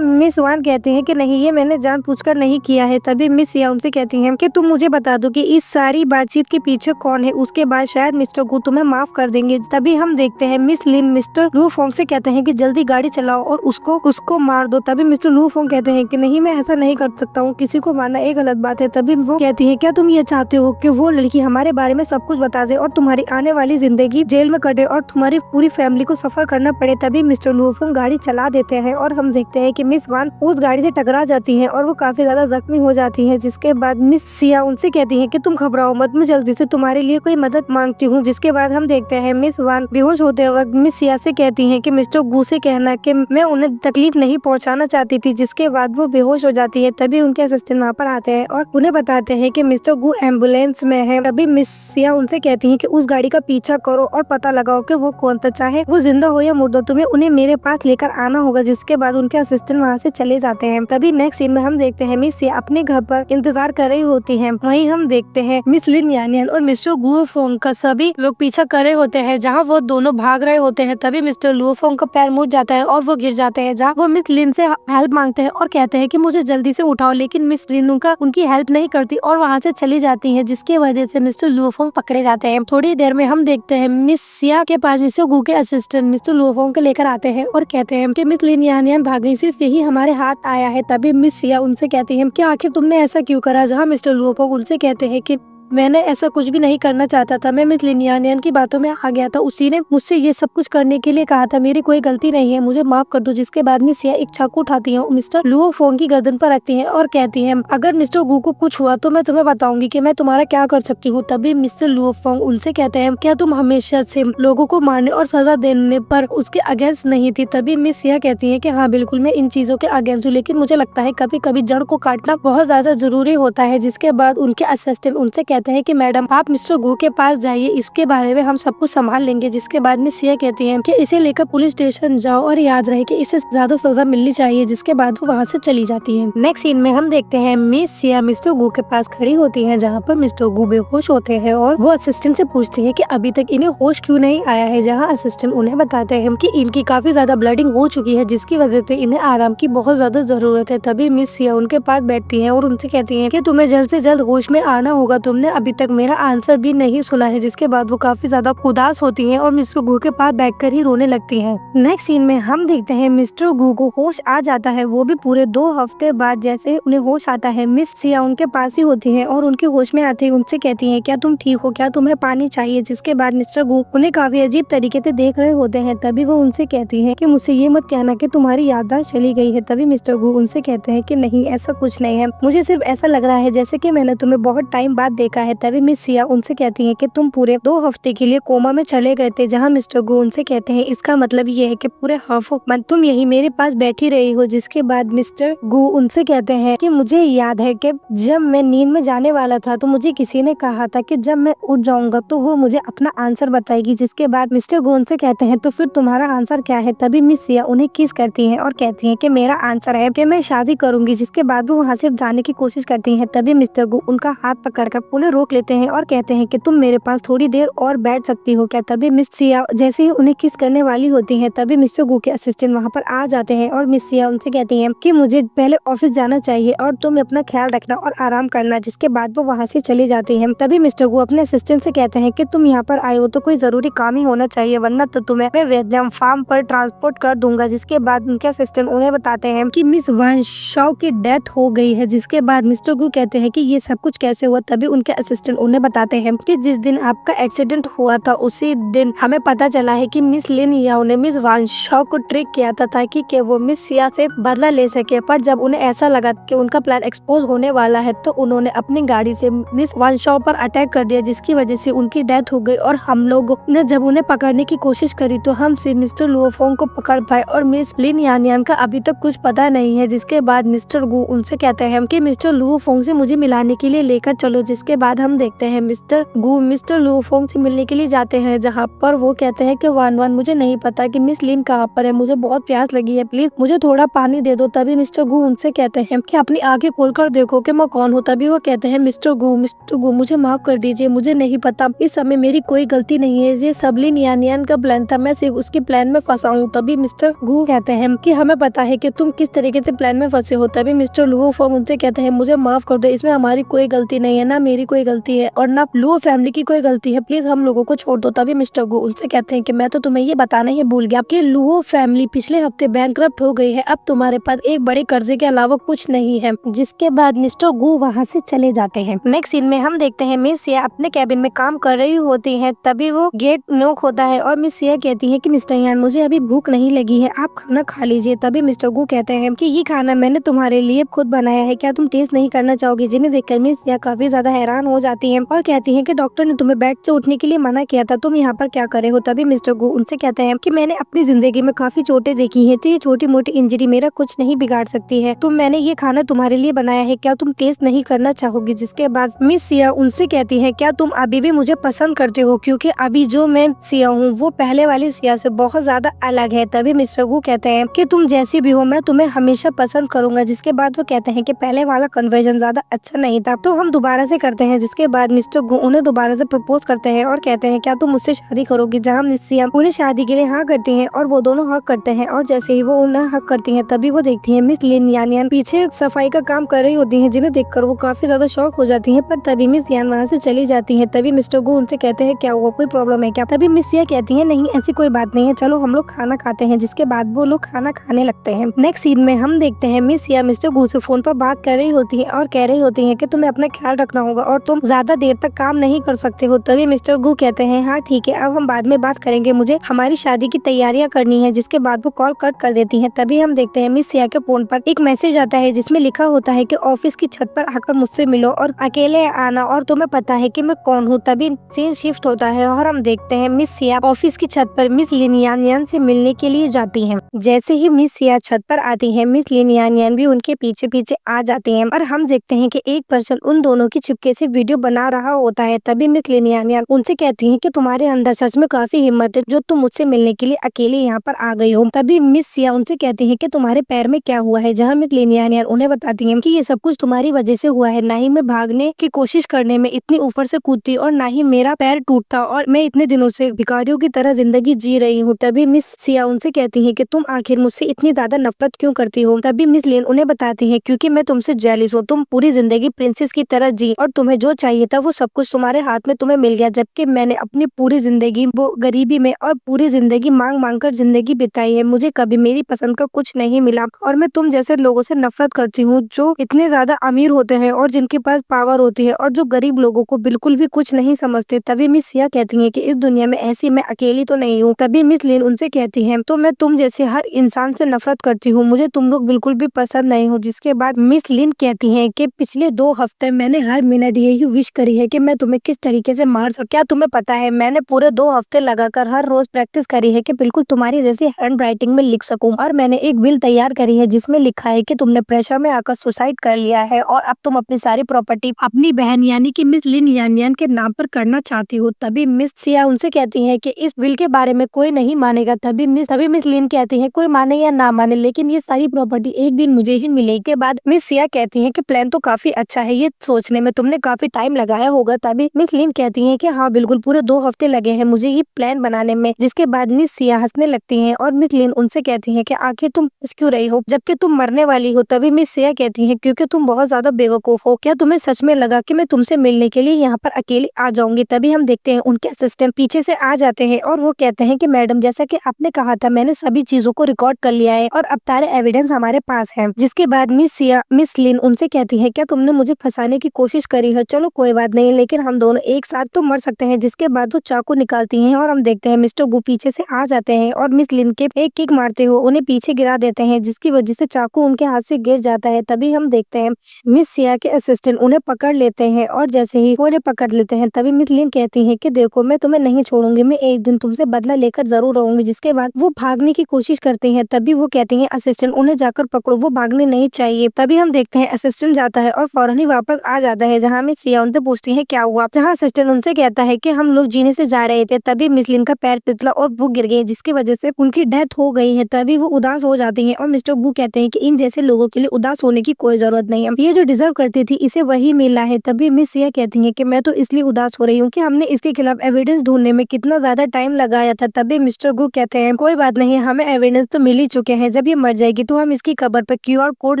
मिस वान कहती हैं कि नहीं, ये मैंने जानबूझकर नहीं किया है। तभी मिस सिया उनसे कहती हैं कि तुम मुझे बता दो कि इस सारी बातचीत के पीछे कौन है, उसके बाद शायद मिस्टर गू तुम्हें माफ कर देंगे। तभी हम देखते हैं मिस लिन मिस्टर लुओफोंग से कहते हैं कि जल्दी गाड़ी चलाओ और उसको मार दो। तभी मिस्टर लुओफोंग कहते हैं कि नहीं, मैं ऐसा नहीं कर सकता हूँ, किसी को मारना एक गलत बात है। तभी वो कहती है क्या तुम ये चाहते हो कि वो लड़की हमारे बारे में सब कुछ बता दे और तुम्हारी आने वाली जिंदगी जेल में कटे और तुम्हारी पूरी फैमिली को सफर करना पड़े? तभी मिस्टर लुओफोंग गाड़ी चला देते हैं और हम देखते हैं कि मिस वान उस गाड़ी से टकरा जाती है और वो काफी ज्यादा जख्मी हो जाती है। जिसके बाद मिस सिया उनसे कहती है कि तुम घबराओ मत, मैं जल्दी से तुम्हारे लिए कोई मदद मांगती हूँ। जिसके बाद हम देखते हैं मिस वान बेहोश होते करते वक्त मिस सिया से कहती हैं कि मिस्टर गू से कहना कि मैं उन्हें तकलीफ नहीं पहुंचाना चाहती थी, जिसके बाद वो बेहोश हो जाती है। तभी उनके असिस्टेंट वहाँ पर आते हैं और उन्हें बताते हैं कि मिस्टर गू एम्बुलेंस में है। तभी मिस सिया उनसे कहती हैं कि उस गाड़ी का पीछा करो और पता लगाओ कि वो कौन था, चाहे वो जिंदा हो या मुर्दा, तुम्हें उन्हें मेरे पास लेकर आना होगा। जिसके बाद उनके असिस्टेंट वहाँ से चले जाते हैं। तभी नेक्स्ट सीन में हम देखते हैं मिस सिया अपने घर पर इंतजार कर रही होती है। वहीं हम देखते हैं मिस लिन यानियन और मिस्टर गुओफोंग का सभी लोग पीछा कर रहे होते हैं, जहाँ वो दोनों भाग रहे होते हैं। तभी मिस्टर लुओफोंग का पैर मुड़ जाता है और वो गिर जाते हैं, जहाँ वो मिस लिन से हेल्प मांगते हैं और कहते हैं कि मुझे जल्दी से उठाओ, लेकिन मिस लिन उनकी हेल्प नहीं करती और वहाँ से चली जाती है, जिसकी वजह से मिस्टर लुओफोंग पकड़े जाते हैं। थोड़ी देर में हम देखते हैं मिस सिया के पास मिस्टर गू के असिस्टेंट मिस्टर लुओफोंग को लेकर आते हैं और कहते हैं कि मिस लिन यानियन भाग गई, सिर्फ यही हमारे हाथ आया है। तभी मिस सिया उनसे कहती है कि आखिर तुमने ऐसा क्यों करा, जहाँ मिस्टर लुओफोंग उनसे कहते हैं कि मैंने ऐसा कुछ भी नहीं करना चाहता था, मैं मिस लिन यानियन की बातों में आ गया था, उसी ने मुझसे ये सब कुछ करने के लिए कहा था, मेरी कोई गलती नहीं है, मुझे माफ कर दो। जिसके बाद मिस सिया एक चाकू उठाती है, मिस्टर लुओफोंग की गर्दन पर रखती है और कहती है अगर मिस्टर गू को कुछ हुआ तो मैं तुम्हें बताऊंगी कि मैं तुम्हारा क्या कर सकती हूँ। तभी मिस्टर लुओफोंग उनसे कहते हैं क्या तुम हमेशा से लोगों को मारने और सजा देने पर उसके अगेंस्ट नहीं थी। तभी मिस सिया कहती है कि हाँ बिल्कुल मैं इन चीजों के अगेंस्ट हूँ, लेकिन मुझे लगता है कभी कभी जड़ को काटना बहुत ज्यादा जरूरी होता है। जिसके बाद उनके असिस्टेंट उनसे कहते हैं कि मैडम आप मिस्टर गू के पास जाइए, इसके बारे में हम सब कुछ संभाल लेंगे। जिसके बाद मिस सिया कहती हैं कि इसे लेकर पुलिस स्टेशन जाओ और याद रहे कि इसे ज्यादा सजा मिलनी चाहिए। जिसके बाद वो वहाँ से चली जाती है। नेक्स्ट सीन में हम देखते हैं मिस सिया मिस्टर गू के पास खड़ी होती है, जहाँ पर मिस्टर गू बेहोश होते हैं और वो असिस्टेंट से पूछती है कि अभी तक इन्हें होश क्यों नहीं आया है, जहाँ असिस्टेंट उन्हें बताते हैं कि इनकी काफी ज्यादा ब्लडिंग हो चुकी है, जिसकी वजह से इन्हें आराम की बहुत ज्यादा जरूरत है। तभी मिस सिया उनके पास बैठती है और उनसे कहती है कि तुम्हें जल्द से जल्द होश में आना होगा, तुमने अभी तक मेरा आंसर भी नहीं सुना है। जिसके बाद वो काफी ज्यादा उदास होती हैं और मिस्टर गू के पास बैठकर ही रोने लगती हैं। नेक्स्ट सीन में हम देखते हैं मिस्टर गू को होश आ जाता है, वो भी पूरे 2 हफ्ते बाद। जैसे उन्हें होश आता है मिस सिया उनके पास ही होती है और उनके होश में आते ही उनसे कहती है क्या तुम ठीक हो, क्या तुम्हें पानी चाहिए। जिसके बाद मिस्टर गू उन्हें काफी अजीब तरीके से देख रहे होते हैं। तभी वो उनसे कहती है कि मुझसे ये मत कहना कि तुम्हारी याददाश्त चली गई है। तभी मिस्टर गू उनसे कहते हैं कि नहीं ऐसा कुछ नहीं है, मुझे सिर्फ ऐसा लग रहा है जैसे कि मैंने तुम्हें बहुत टाइम बाद देखा है। तभी मिस सिया उनसे कहती है कि तुम पूरे 2 हफ्ते के लिए कोमा में चले गए थे, जहाँ मिस्टर गू उनसे कहते हैं इसका मतलब ये है कि पूरे हाफों मंथ तुम यही मेरे पास बैठी रही हो। जिसके बाद मिस्टर गू उनसे कहते हैं कि मुझे याद है कि जब मैं नींद में जाने वाला था तो मुझे किसी ने कहा था कि जब मैं उठ जाऊंगा तो वो मुझे अपना आंसर बताएगी। जिसके बाद मिस्टर गू उनसे कहते हैं तो फिर तुम्हारा आंसर क्या है। तभी मिस सिया उन्हें किस करती है और कहती है कि मेरा आंसर है कि मैं शादी करूंगी। जिसके बाद वो वहाँ से जाने की कोशिश करती है। तभी मिस्टर गू उनका हाथ पकड़कर उन्हें रोक लेते हैं और कहते हैं कि तुम मेरे पास थोड़ी देर और बैठ सकती हो क्या। तभी मिस सिया जैसे ही उन्हें किस करने वाली होती है, तभी मिस्टर गू के असिस्टेंट वहाँ पर आ जाते हैं और मिस सिया उनसे कहती हैं कि मुझे पहले ऑफिस जाना चाहिए और तुम अपना ख्याल रखना और आराम करना। जिसके बाद वो वहाँ से चली जाती है। तभी मिस्टर गू अपने असिस्टेंट से कहते हैं कि तुम यहाँ पर आए हो तो कोई जरूरी काम ही होना चाहिए, वरना तो तुम्हें मैं वियतनाम फार्म पर ट्रांसपोर्ट कर दूंगा। जिसके बाद उनके असिस्टेंट उन्हें बताते हैं कि मिस वान शाओ की डेथ हो गई है। जिसके बाद मिस्टर गू कहते हैं कि ये सब कुछ कैसे हुआ। तभी उनके असिस्टेंट उन्हें बताते हैं कि जिस दिन आपका एक्सीडेंट हुआ था उसी दिन हमें पता चला है कि मिस लिन याओ ने मिस वान शाओ को ट्रिक किया था ताकि कि वो मिस सिया से बदला ले सके। पर जब उन्हें ऐसा लगा कि उनका प्लान एक्सपोज होने वाला है तो उन्होंने अपनी गाड़ी से मिस वान शाओ पर अटैक कर दिया, जिसकी वजह से उनकी डेथ हो गई। और हम लोगों ने जब उन्हें पकड़ने की कोशिश करी तो हम सिर्फ मिस्टर लुओफोंग को पकड़ पाए और मिस लिन यानियन का अभी तक कुछ पता नहीं है। जिसके बाद मिस्टर गू उनसे कहते हैं कि मिस्टर लुओफोंग से मुझे मिलाने के लिए लेकर चलो। जिसके बाद हम देखते हैं मिस्टर गू मिस्टर लुओफोंग से मिलने के लिए जाते हैं, जहाँ पर वो कहते हैं कि वान वान मुझे नहीं पता कि मिस लिन कहाँ पर है, मुझे बहुत प्यास लगी है, प्लीज मुझे थोड़ा पानी दे दो। तभी मिस्टर गू उनसे कहते हैं कि अपनी आंखें खोलकर देखो कि मैं कौन हूँ। तभी वो कहते हैं मिस्टर गू मुझे माफ कर दीजिए, मुझे नहीं पता, इस समय मेरी कोई गलती नहीं है, ये सब लिन यानियन का प्लान था, मैं सिर्फ उसके प्लान में फंसा हूँ। तभी मिस्टर गू कहते हैं कि हमें पता है कि तुम किस तरीके से प्लान में फंसे हो। तभी मिस्टर लुओफोंग उनसे कहते हैं मुझे माफ कर दो, इसमें हमारी कोई गलती नहीं है, ना मेरी कोई गलती है और ना लुओ फैमिली की कोई गलती है, प्लीज हम लोगों को छोड़ दो। तभी मिस्टर गू उनसे कहते हैं कि मैं तो तुम्हें ये बताना ही भूल गया कि लुओ फैमिली पिछले हफ्ते बैंकरप्ट हो गई है, अब तुम्हारे पास एक बड़े कर्जे के अलावा कुछ नहीं है। जिसके बाद मिस्टर गू वहाँ से चले जाते हैं। नेक्स्ट सीन में हम देखते हैं मिस सिया अपने कैबिन में काम कर रही होती है। तभी वो गेट नॉक होता है और मिस सिया कहती है कि मिस्टर यान मुझे अभी भूख नहीं लगी है, आप खाना खा लीजिए। तभी मिस्टर गू कहते हैं कि ये खाना मैंने तुम्हारे लिए खुद बनाया है, क्या तुम टेस्ट नहीं करना चाहोगे। जिन्हें देखकर मिस सिया काफी ज्यादा हैरान परेशान हो जाती है और कहती है कि डॉक्टर ने तुम्हें बेड से उठने के लिए मना किया था, तुम यहाँ पर क्या कर रहे हो। तभी मिस्टर गु उनसे कहते हैं कि मैंने अपनी जिंदगी में काफी चोटें देखी हैं, तो ये छोटी मोटी इंजरी मेरा कुछ नहीं बिगाड़ सकती है। तो मैंने ये खाना तुम्हारे लिए बनाया है, क्या तुम टेस्ट नहीं करना चाहोगी। जिसके बाद मिस सिया उनसे कहती है क्या तुम अभी भी मुझे पसंद करते हो, क्योंकि अभी जो मैं सिया हूँ वो पहले वाली सिया से बहुत ज्यादा अलग है। तभी मिस्टर गु कहते हैं कि तुम जैसी भी हो मैं तुम्हें हमेशा पसंद करूंगा। जिसके बाद वो कहते हैं कि पहले वाला कन्वर्जन ज्यादा अच्छा नहीं था, तो हम दोबारा से करते हैं। जिसके बाद मिस्टर गु उन्हें दोबारा से प्रपोज करते हैं और कहते हैं क्या तुम मुझसे शादी करोगी। जहाँ मिस सिया उन्हें शादी के लिए हाँ करती है और वो दोनों हक करते हैं और जैसे ही वो उन्हें हक करती है तभी वो देखती है मिस लिन यान पीछे सफाई का काम कर रही होती है, जिन्हें देखकर वो काफी ज्यादा शॉक हो जाती है। पर तभी मिस यान वहाँ से चली जाती है। तभी मिस्टर गु उनसे कहते हैं क्या हुआ, कोई प्रॉब्लम है क्या। तभी मिस सिया कहती है नहीं ऐसी कोई बात नहीं है, चलो हम लोग खाना खाते हैं। जिसके बाद वो लोग खाना खाने लगते हैं। नेक्स्ट सीन में हम देखते हैं मिस सिया मिस्टर गु से फोन पर बात कर रही होती है और कह रही होती है कि तुम्हें अपना ख्याल रखना होगा और तुम ज्यादा देर तक काम नहीं कर सकते हो। तभी मिस्टर गु कहते हैं हाँ ठीक है, अब हम बाद में बात करेंगे, मुझे हमारी शादी की तैयारियां करनी है। जिसके बाद वो कॉल कट कर देती है। तभी हम देखते हैं मिस सिया के फोन पर एक मैसेज आता है जिसमें लिखा होता है कि ऑफिस की छत पर आकर मुझसे मिलो और अकेले आना और तुम्हें पता है कि मैं कौन हूँ। तभी सीन शिफ्ट होता है और हम देखते हैं मिस सिया ऑफिस की छत पर मिस लिन यान से मिलने के लिए जाती है। जैसे ही मिस सिया छत पर आती है मिस लिन यान भी उनके पीछे पीछे आ जाती है और हम देखते हैं कि एक पर्सन उन दोनों की चुपके से वीडियो बना रहा होता है। तभी मिस लिन यान उनसे कहती है कि तुम्हारे अंदर सच में काफी हिम्मत है जो तुम मुझसे मिलने के लिए अकेले यहाँ पर आ गई हो। तभी मिस सिया उनसे कहती है कि तुम्हारे पैर में क्या हुआ है। जहाँ मिस लिन यान उन्हें बताती है कि ये सब कुछ तुम्हारी वजह से हुआ है, ना ही मैं भागने की कोशिश करने में इतनी ऊपर से कूदती और ना ही मेरा पैर टूटता और मैं इतने दिनों से भिखारियों की तरह जिंदगी जी रही हूँ। तभी मिस सिया उनसे कहती है कि तुम आखिर मुझसे इतनी ज्यादा नफरत क्यों करती हो। तभी मिस लिन उन्हें बताती है क्योंकि मैं तुमसे जेलिस हूँ, तुम पूरी जिंदगी प्रिंसेस की तरह जी और तुम्हें जो चाहिए था वो सब कुछ तुम्हारे हाथ में तुम्हें मिल गया, जबकि मैंने अपनी पूरी जिंदगी वो गरीबी में और पूरी जिंदगी मांग मांग कर जिंदगी बिताई है। मुझे कभी मेरी पसंद का कुछ नहीं मिला और मैं तुम जैसे लोगों से नफरत करती हूँ जो इतने ज्यादा अमीर होते हैं और जिनके पास पावर होती है और जो गरीब लोगों को बिल्कुल भी कुछ नहीं समझते। तभी मिस सिया कहती है कि इस दुनिया में ऐसी मैं अकेली तो नहीं हूँ। तभी मिस लिन उनसे कहती है तो मैं तुम जैसे हर इंसान से नफरत करती हूँ, मुझे तुम लोग बिल्कुल भी पसंद नहीं हो। जिसके बाद मिस लिन कहती है कि पिछले 2 हफ्ते मैंने हर मिनट यही विश करी है कि मैं तुम्हें किस तरीके से मार सकूं। क्या तुम्हें पता है मैंने पूरे 2 हफ्ते लगाकर हर रोज प्रैक्टिस करी है कि बिल्कुल तुम्हारी जैसी हैंड राइटिंग में लिख सकूं और मैंने एक विल तैयार करी है जिसमें लिखा है कि तुमने प्रेशर में आकर सुसाइड कर लिया है और अब तुम अपनी सारी प्रॉपर्टी अपनी बहन यानी कि मिस लिन यान के नाम पर करना चाहती हो। तभी मिस सिया उनसे कहती है कि इस विल के बारे में कोई नहीं मानेगा। तभी मिस लिन कहती है कोई माने या ना माने लेकिन ये सारी प्रॉपर्टी एक दिन मुझे ही मिलेगी। के बाद मिस सिया कहती है कि प्लान तो काफी अच्छा है, ये सोचने में तुमने काफी टाइम लगाया होगा। तभी मिस लिन कहती है कि हाँ बिल्कुल पूरे 2 हफ्ते लगे हैं मुझे ये प्लान बनाने में। जिसके बाद मिस सिया हंसने लगती है और मिस लिन उनसे कहती है कि आखिर तुम हंस क्यों रही हो जबकि तुम मरने वाली हो। तभी मिस सिया कहती है क्योंकि तुम बहुत ज्यादा बेवकूफ हो, क्या तुम्हें सच में लगा कि मैं तुमसे मिलने के लिए यहाँ पर अकेले आ जाऊंगी। तभी हम देखते हैं उनके असिस्टेंट पीछे से आ जाते हैं और वो कहते हैं कि मैडम जैसा कि आपने कहा था मैंने सभी चीजों को रिकॉर्ड कर लिया है और अब सारे एविडेंस हमारे पास है। जिसके बाद मिस लिन उनसे कहती है क्या तुमने मुझे फंसाने की कोशिश करी है, चलो कोई बात नहीं लेकिन हम दोनों एक साथ तो मर सकते हैं। जिसके बाद वो चाकू निकालती हैं और हम देखते हैं मिस्टर गु पीछे से आ जाते हैं और मिस लिन के एक किक मारते हुए उन्हें पीछे गिरा देते हैं जिसकी वजह से चाकू उनके हाथ से गिर जाता है। तभी हम देखते हैं मिस सिया के असिस्टेंट उन्हें पकड़ लेते हैं और जैसे ही वो उन्हें पकड़ लेते हैं तभी मिस लिन कहती है कि देखो मैं तुम्हें नहीं छोड़ूंगी, मैं एक दिन तुमसे बदला लेकर जरूर रहूंगी। जिसके बाद वो भागने की कोशिश करते हैं। तभी वो कहती है असिस्टेंट उन्हें जाकर पकड़ो, वो भागने नहीं चाहिए। तभी हम देखते हैं असिस्टेंट जाता है और फौरन ही वापस आ जाता है। जहाँ मिस सिया उनसे पूछती है क्या हुआ, जहाँ असिस्टेंट उनसे कहता है कि हम लोग जीने से जा रहे थे तभी मिस लिन का पैर फिसला और वो गिर गए जिसकी वजह से उनकी डेथ हो गई है। तभी वो उदास हो जाती है और मिस्टर गु कहते हैं कि इन जैसे लोगों के लिए उदास होने की कोई जरूरत नहीं है, ये जो डिजर्व करती थी इसे वही मिला है। तभी मिस सिया कहती है कि मैं तो इसलिए उदास हो रही हूँ कि हमने इसके खिलाफ एविडेंस ढूंढने में कितना ज्यादा टाइम लगाया था। तभी मिस्टर गु कहते हैं कोई बात नहीं, हमें एविडेंस तो मिल ही चुके हैं, जब ये मर जाएगी तो हम इसकी कब्र पे QR कोड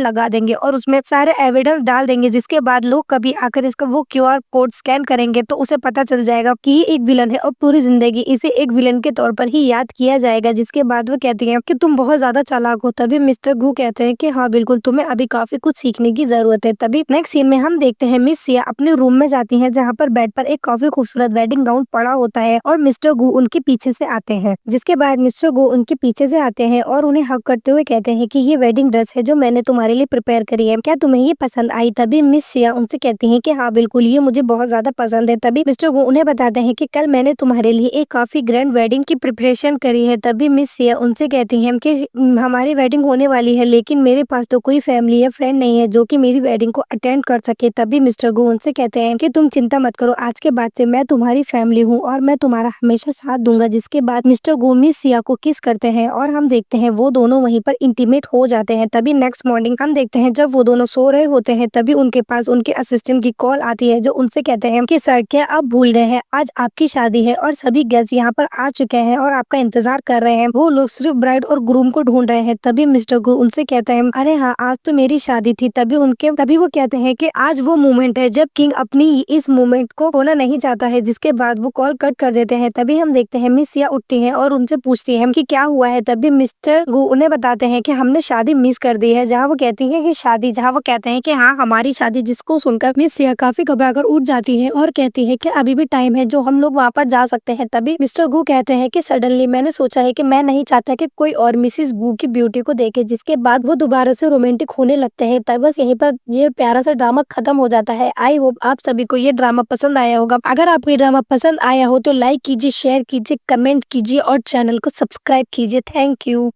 लगा देंगे और उसमें सारे एविडेंस डाल देंगे। जिसके बाद लोग कभी आकर इसका वो QR कोड स्कैन करेंगे तो उसे पता चल जाएगा कि ये एक विलन है और पूरी जिंदगी इसे एक विलन के तौर पर ही याद किया जाएगा। जिसके बाद वो कहती है कि तुम बहुत ज्यादा चालाक हो। तभी मिस्टर गु कहते हैं कि हाँ बिल्कुल, तुम्हें अभी काफी कुछ सीखने की जरूरत है। तभी नेक्स्ट सीन में हम देखते हैं मिस सिया अपने रूम में जाती है जहाँ पर बेड पर एक काफी खूबसूरत वेडिंग गाउन पड़ा होता है और मिस्टर गु उनके पीछे से आते हैं। जिसके बाद मिस्टर गु उनके पीछे से आते हैं और उन्हें हक करते हुए कहते हैं कि ये वेडिंग ड्रेस है जो मैंने तुम्हारे लिए प्रिपेयर करी है, क्या तुम्हें ये पसंद आई। तभी मिस सिया उनसे कहती है कि हाँ हाँ बिल्कुल, ये मुझे बहुत ज्यादा पसंद है। तभी मिस्टर गो उन्हें बताते हैं कि कल मैंने तुम्हारे लिए एक काफी ग्रैंड वेडिंग की प्रिपरेशन करी है। तभी मिस सिया उनसे कहती हैं कि हमारी वेडिंग होने वाली है, लेकिन मेरे पास तो कोई फैमिली या फ्रेंड नहीं है जो कि मेरी वेडिंग को अटेंड कर सके। तभी मिस्टर गो उनसे कहते हैं कि तुम चिंता मत करो, आज के बाद से मैं तुम्हारी फैमिली हूँ और मैं तुम्हारा हमेशा साथ दूंगा। जिसके बाद मिस्टर गो मिस सिया को किस करते हैं और हम देखते हैं वो दोनों वहीं पर इंटीमेट हो जाते हैं। तभी नेक्स्ट मॉर्निंग हम देखते हैं जब वो दोनों सो रहे होते हैं, तभी उनके पास उनके असिस्टेंट की कॉल आती है जो उनसे कहते हैं कि सर क्या आप भूल गए हैं, आज आपकी शादी है और सभी गेस्ट यहाँ पर आ चुके हैं और आपका इंतजार कर रहे हैं। वो लोग सिर्फ ब्राइड और ग्रूम को ढूंढ रहे हैं। तभी मिस्टर गो उनसे कहते हैं अरे हाँ, आज तो मेरी शादी थी। तभी वो कहते हैं कि आज वो मोमेंट है जब किंग अपनी इस मोमेंट को खोना नहीं चाहता है। जिसके बाद वो कॉल कट कर देते हैं। तभी हम देखते हैं मिस सिया उठती हैं और उनसे पूछती हैं कि क्या हुआ है। तभी मिस्टर गो उन्हें बताते हैं कि हमने शादी मिस कर दी है। जहाँ वो कहती है कि शादी, जहाँ वो कहते हैं कि हाँ हमारी शादी, जिसको सुनकर मिस सिया काफी घबराकर उठ जाती है और कहती है कि अभी भी टाइम है जो हम लोग वहाँ पर जा सकते हैं। तभी मिस्टर गू कहते हैं कि सडनली मैंने सोचा है कि मैं नहीं चाहता कि कोई और मिसिस गू की ब्यूटी को देखे। जिसके बाद वो दोबारा से रोमांटिक होने लगते हैं। तब बस यहीं पर ये प्यारा सा ड्रामा खत्म हो जाता है। आई होप आप सभी को ये ड्रामा पसंद आया होगा। अगर आपको ये ड्रामा पसंद आया हो तो लाइक कीजिए, शेयर कीजिए, कमेंट कीजिए और चैनल को सब्सक्राइब कीजिए। Thank you.